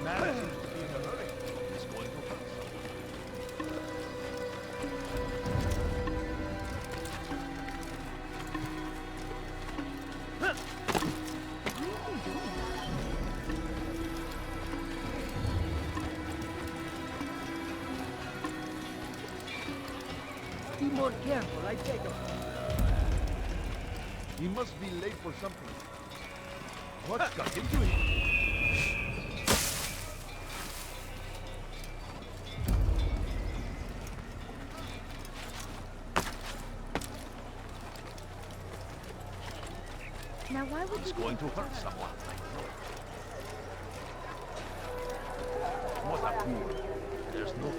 man seems to be in a hurry. He's going to hurt Be more careful, I beg of you. He must be late for something. What's got into him? Now why would He's you going to hurt someone. What a fool. There's no...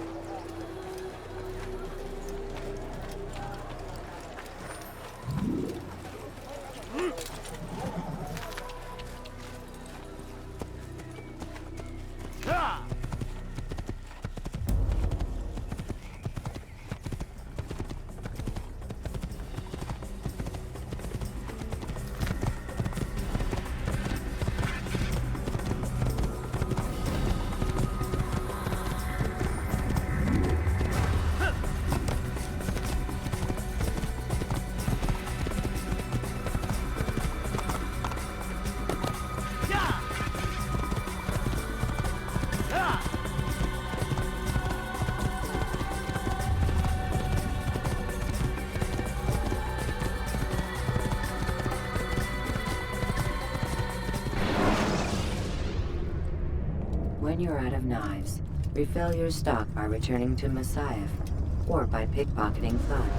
When you're out of knives, refill your stock by returning to Messiah, or by pickpocketing funds.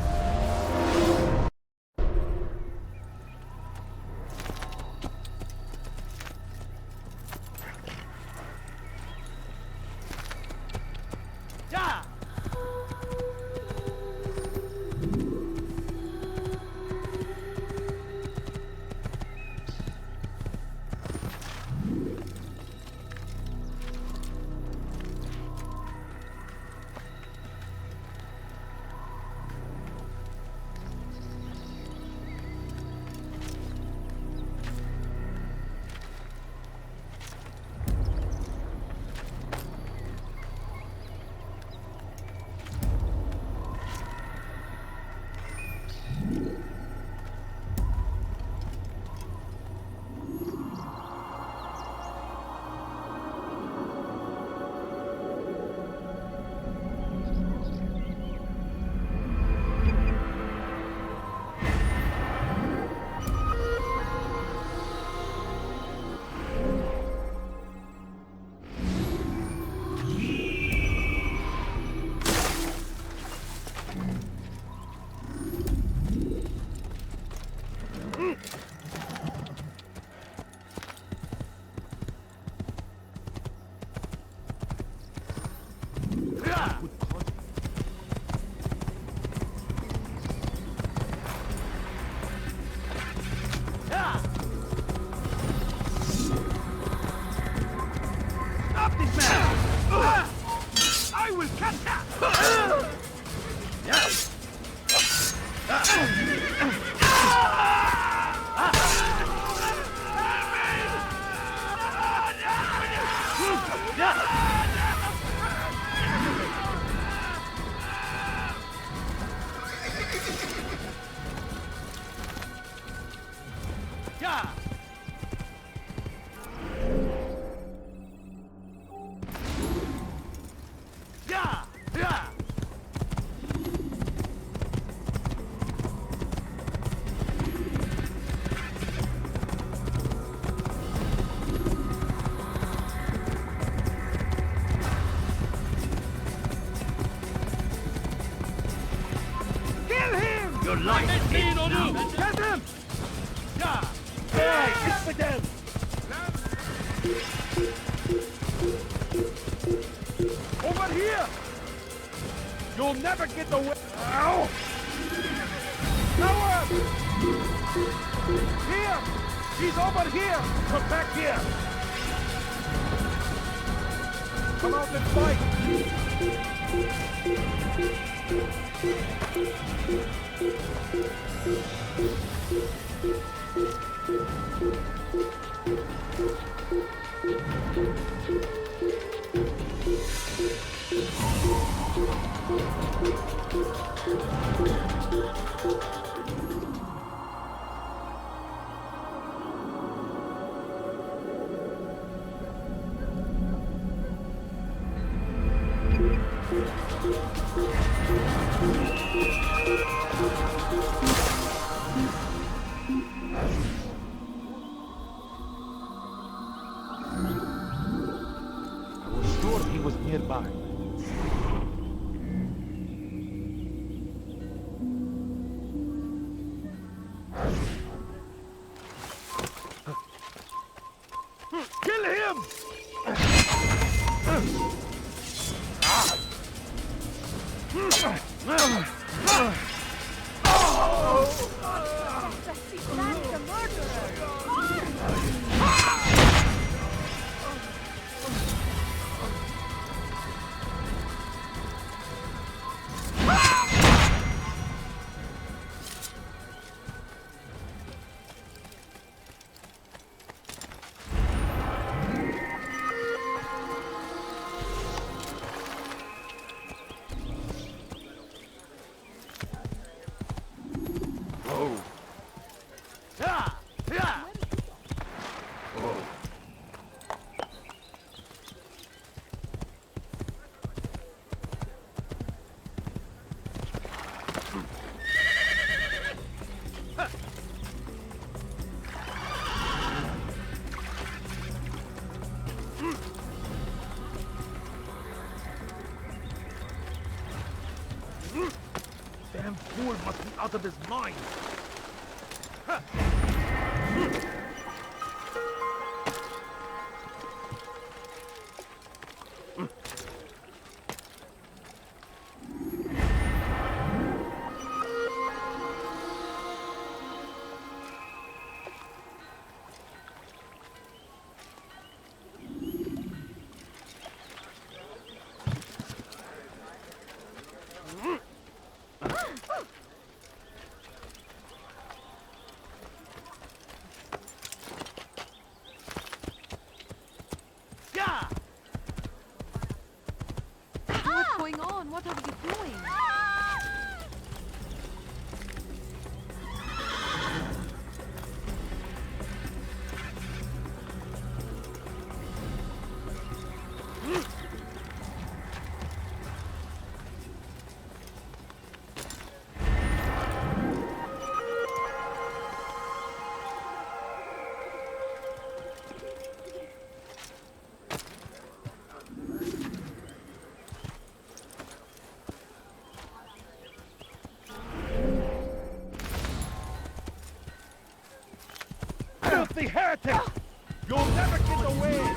Your life is now. Get him! Yeah! Hey, hit with them! Over here! You'll never get away! Ow! Howard! Here! He's over here! Come back here! Come out and fight! I was sure he was nearby. Kill him! Damn fool must be out of his mind! What's going on? What are we doing? Filthy heretic! You'll never get away!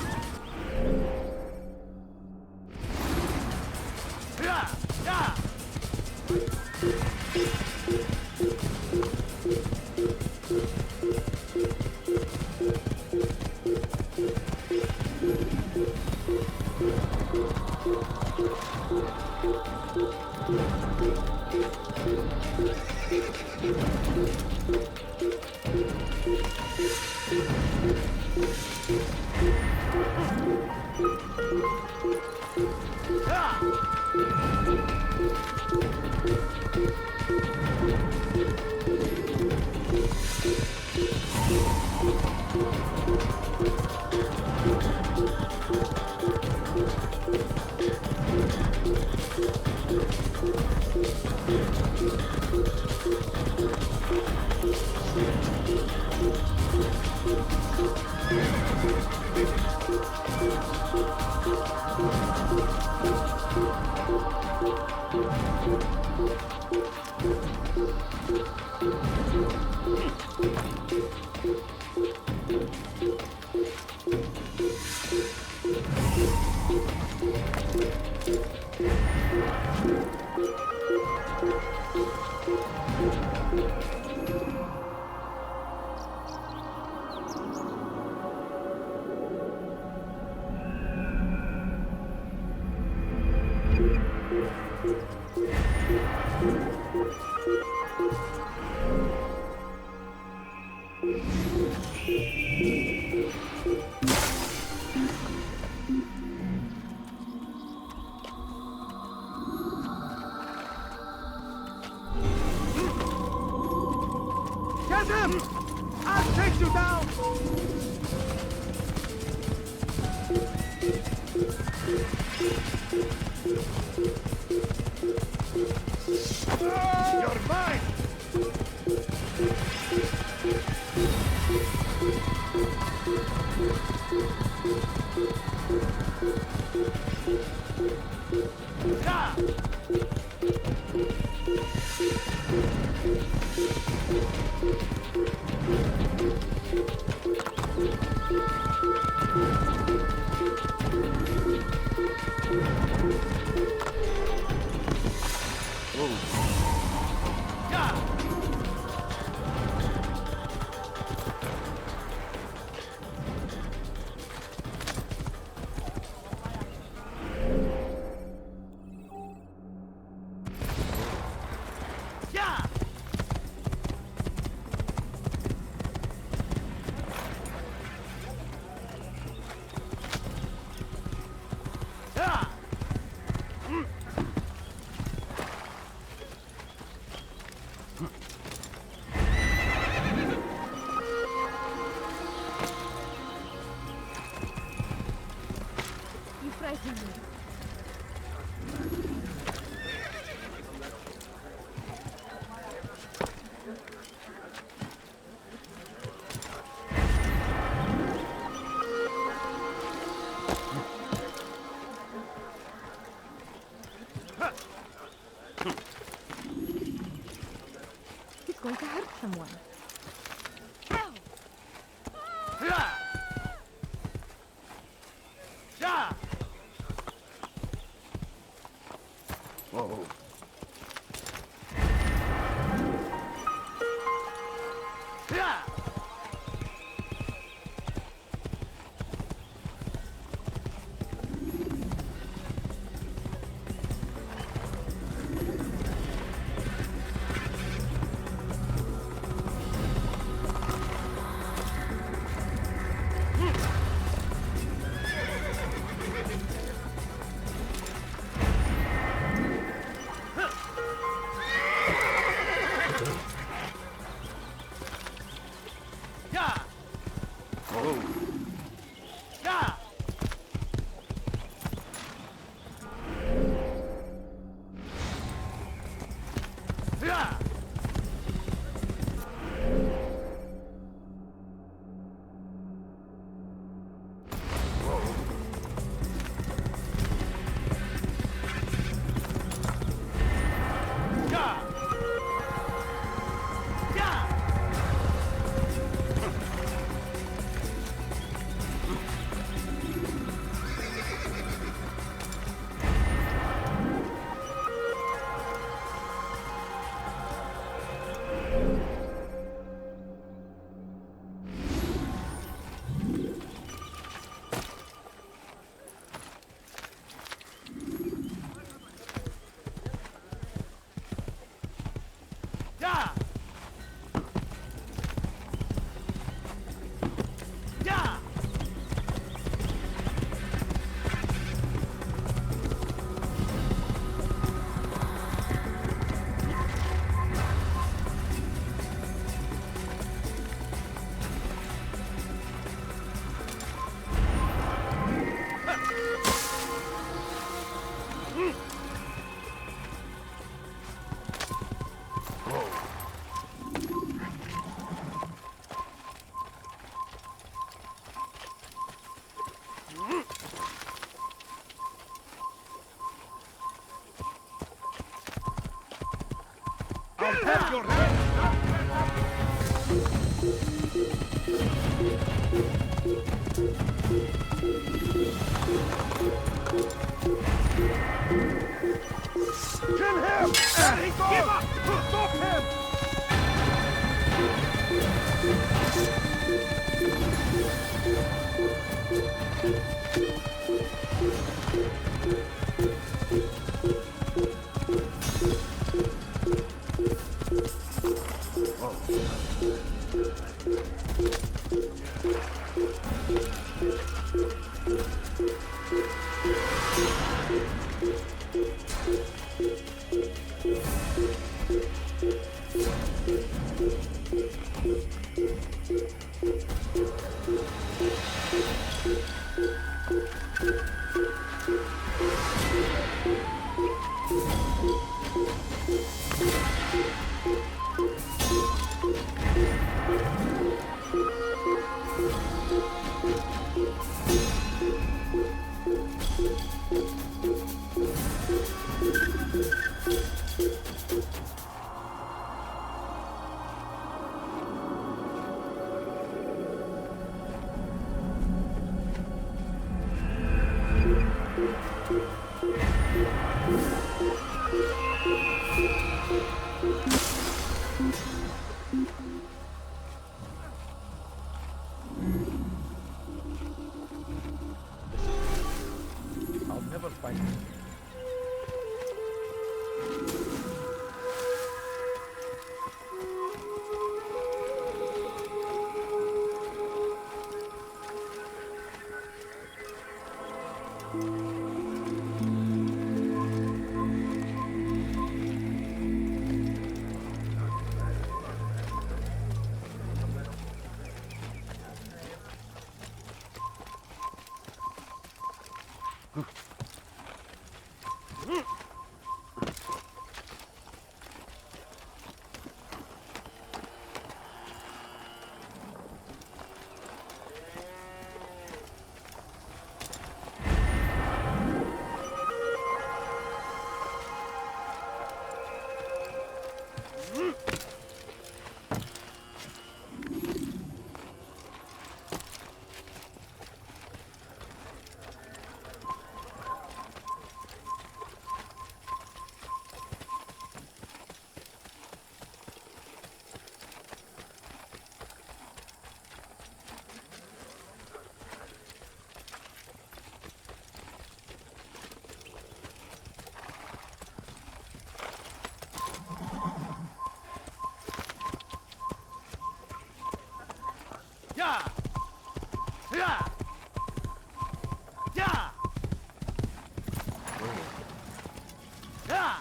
Get him! I'll take you down! You're mine! Yeah! You frighten me. He's going to hurt someone. Whoa. I'll have your Kill him! There he goes! Give up! Stop him! I'll never find it.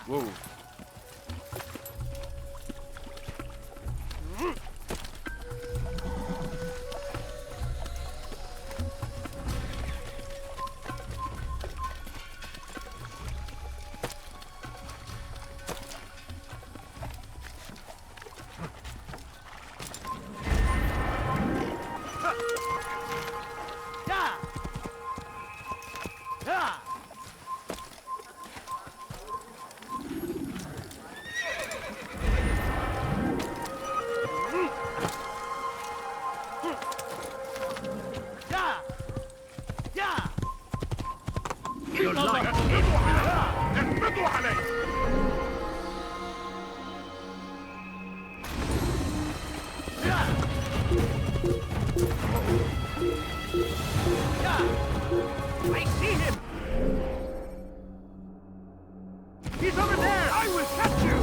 Whoa. I see him! He's over there! I will catch you!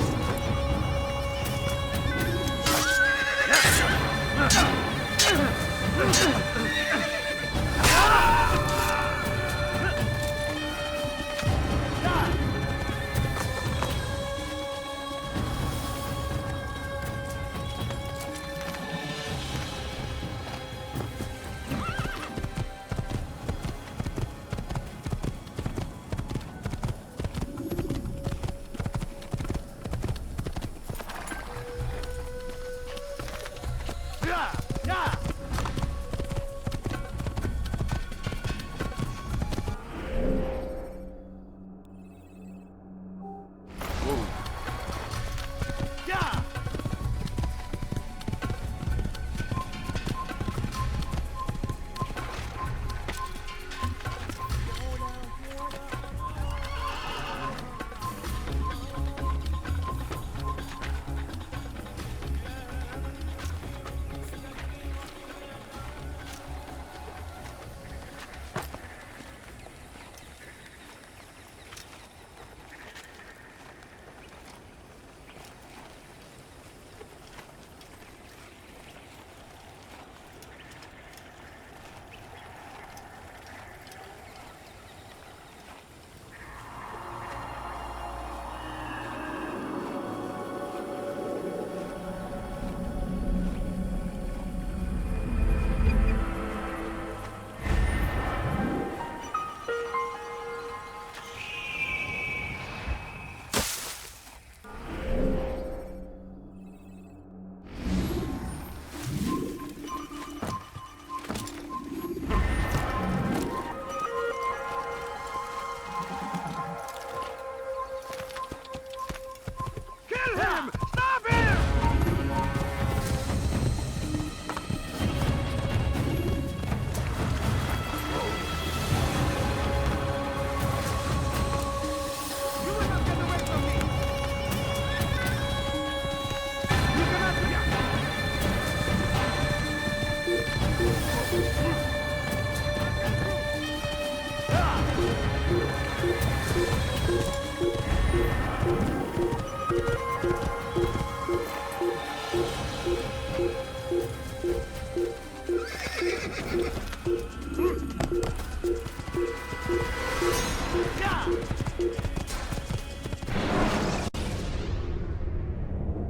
Kill him! Stop him! You will not get away from me! You cannot do that!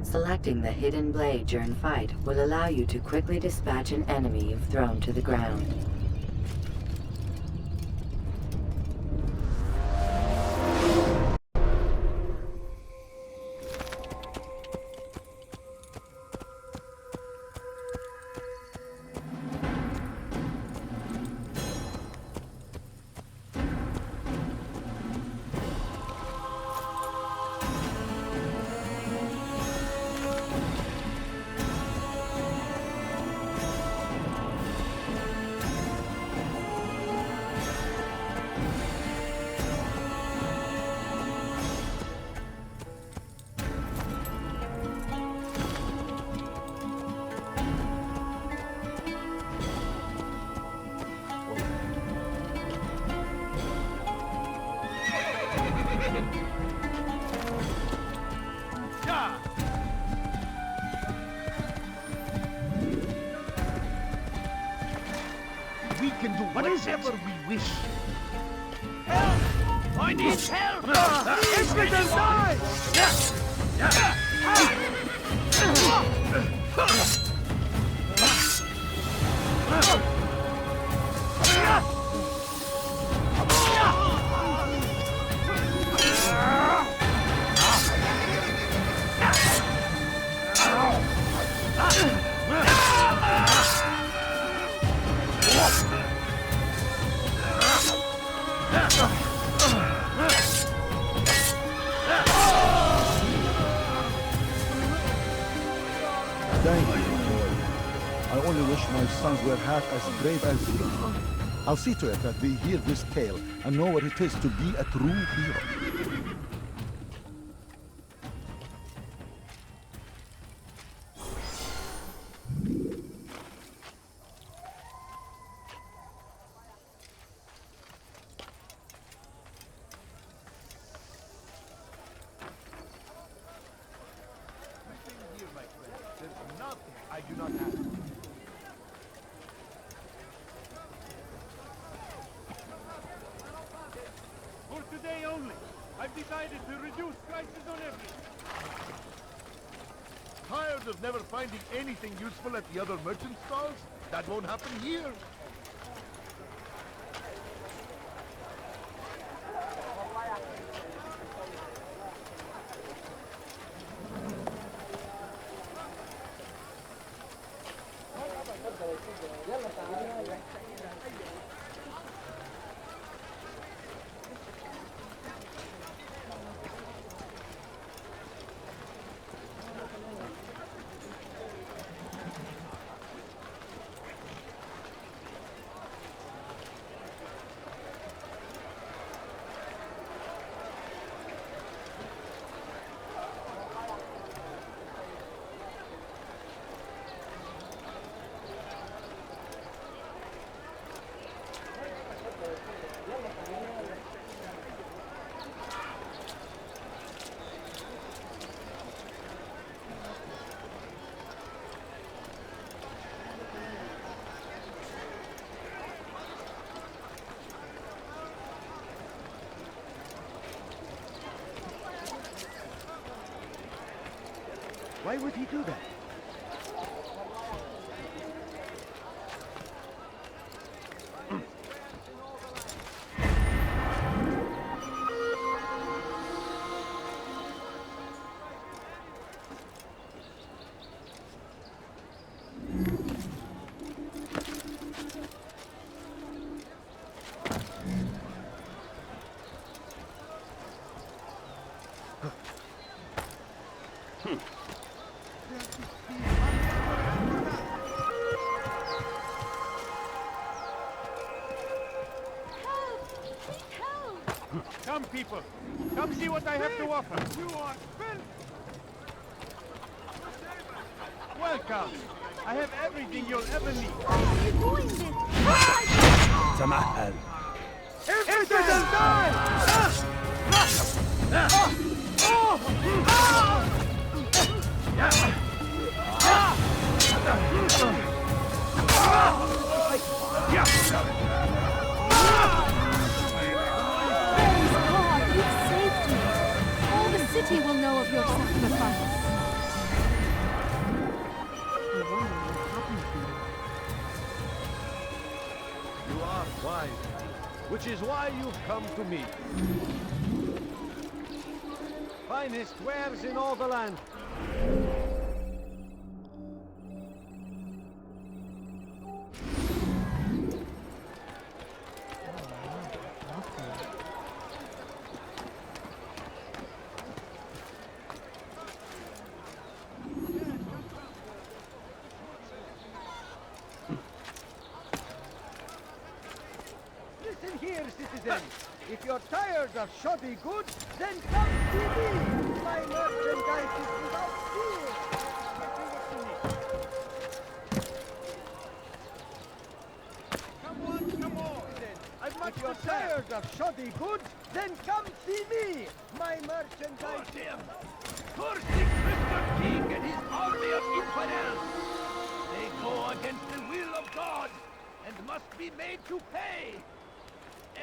Selecting the hidden blade during fight will allow you to quickly dispatch an enemy you've thrown to the ground. We can do whatever we wish. Help! I need help! Everything Thank you, boy. I only wish my sons were half as brave as you. I'll see to it that they hear this tale and know what it is to be a true hero. For today only, I've decided to reduce prices on everything. Tired of never finding anything useful at the other merchant stalls? That won't happen here. Why would he do that? Come, people. Come see what I have to offer. You are welcome. I have everything you'll ever need. Why are you doing this? تمهل. Infidel, die! City will know of your sacrifice. I wonder what happened to you. You are wise, which is why you've come to me. Finest wares in all the land. Listen here, citizen. If you're tired of shoddy goods, then come see me. My merchandise is without fear. Come on, then. If you're tired of shoddy goods, then come see me. My merchandise. Curse him! Curse the Christian king and his army of infidels! They go against the will of God and must be made to pay.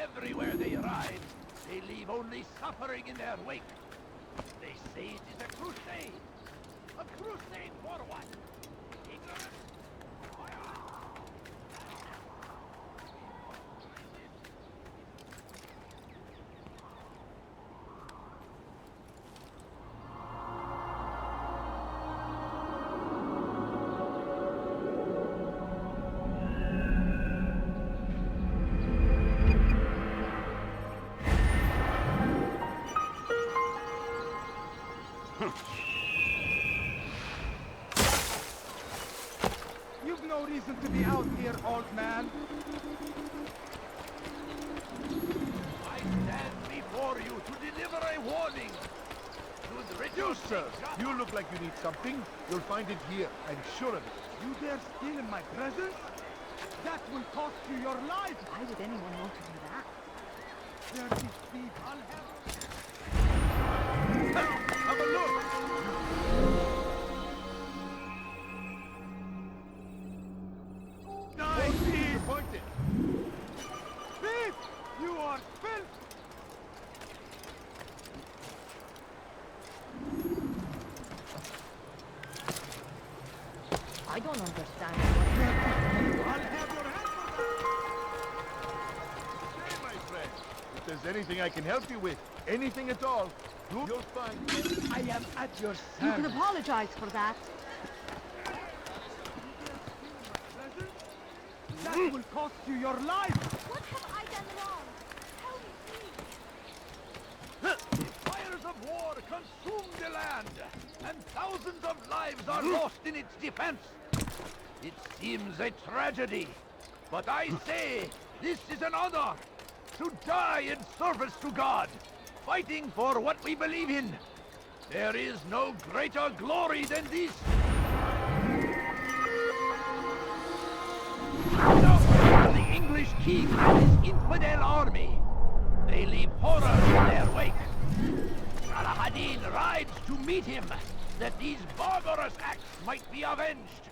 Everywhere they ride, they leave only suffering in their wake. They say it is a crusade. A crusade for what? Ignorance? You've no reason to be out here, old man. I stand before you to deliver a warning. You, sir, you look like you need something. You'll find it here, I'm sure of it. You dare steal in my presence? That will cost you your life! Why would anyone want to do that? Dirty thief, I'll have a look! Die, thief! Pointed. Thief! You are filth! I don't understand. I'll have your head for that! Hey, my friend. If there's anything I can help you with, anything at all, you'll find. I am at your You can service. apologize for that. That will cost you your life! What have I done wrong? Tell me, please. Fires of war consume the land, and thousands of lives are lost in its defense. It seems a tragedy, but I say this is an honor to die in service to God, fighting for what we believe in. There is no greater glory than this. Now, the English king and his infidel army. They leave horror in their wake. Saladin rides to meet him, that these barbarous acts might be avenged.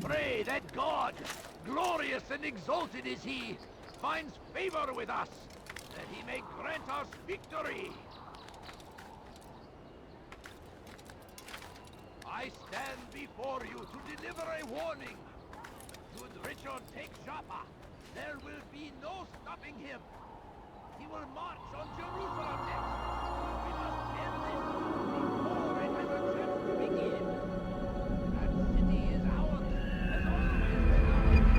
Pray that God, glorious and exalted is he, finds favor with us, that he may grant us victory. I stand before you to deliver a warning. Should Richard take Joppa, there will be no stopping him. He will march on Jerusalem next. We must end this before it has a chance to begin. That city is ours, has always been ours.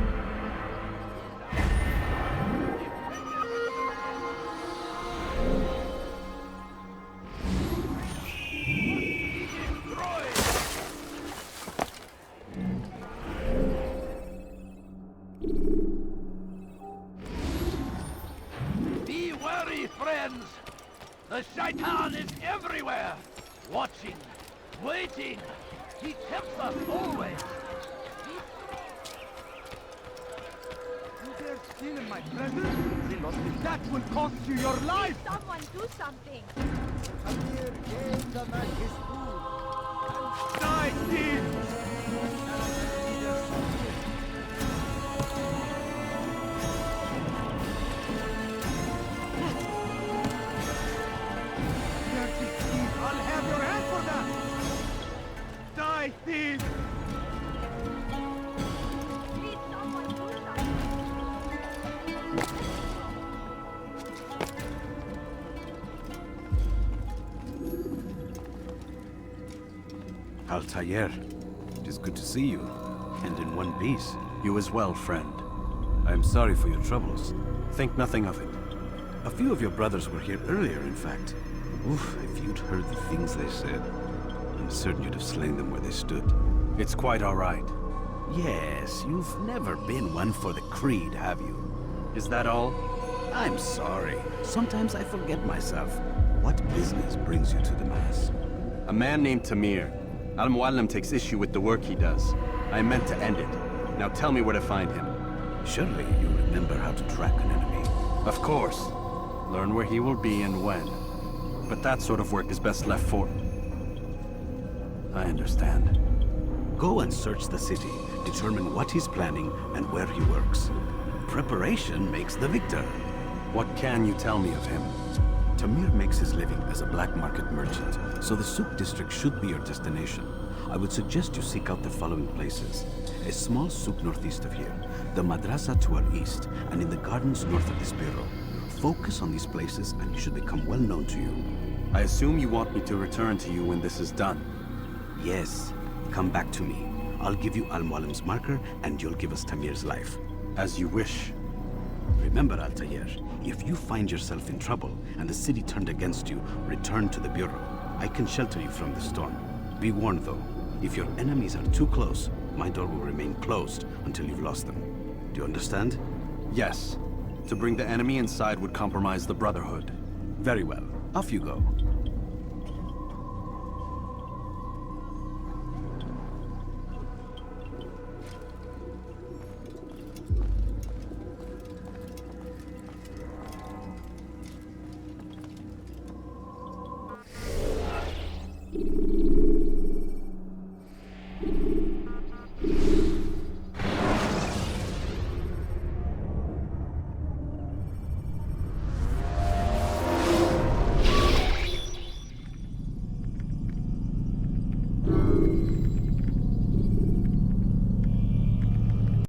The Shaitan is everywhere! Watching, waiting! He tempts us always! You dare steal in my presence? That will cost you your life! Someone do something! Altair gave the man his food. Die, thief! I'll have your hand for that! Die, thief! Please, someone do something! Altair, it is good to see you, and in one piece. You as well, friend. I am sorry for your troubles. Think nothing of it. A few of your brothers were here earlier, in fact. Oof, if you'd heard the things they said, I'm certain you'd have slain them where they stood. It's quite all right. Yes, you've never been one for the creed, have you? Is that all? I'm sorry. Sometimes I forget myself. What business brings you to the Mass? A man named Tamir. Al-Muallim takes issue with the work he does. I meant to end it. Now tell me where to find him. Surely you remember how to track an enemy. Of course. Learn where he will be and when. But that sort of work is best left for... I understand. Go and search the city. Determine what he's planning and where he works. Preparation makes the victor. What can you tell me of him? Tamir makes his living as a black market merchant, so the souk district should be your destination. I would suggest you seek out the following places. A small souk northeast of here, the madrasa to our east, and in the gardens north of this bureau. Focus on these places and he should become well known to you. I assume you want me to return to you when this is done? Yes. Come back to me. I'll give you Al-Muallim's marker and you'll give us Tamir's life. As you wish. Remember, Altair, if you find yourself in trouble and the city turned against you, return to the bureau. I can shelter you from the storm. Be warned though, if your enemies are too close, my door will remain closed until you've lost them. Do you understand? Yes. To bring the enemy inside would compromise the Brotherhood. Very well. Off you go.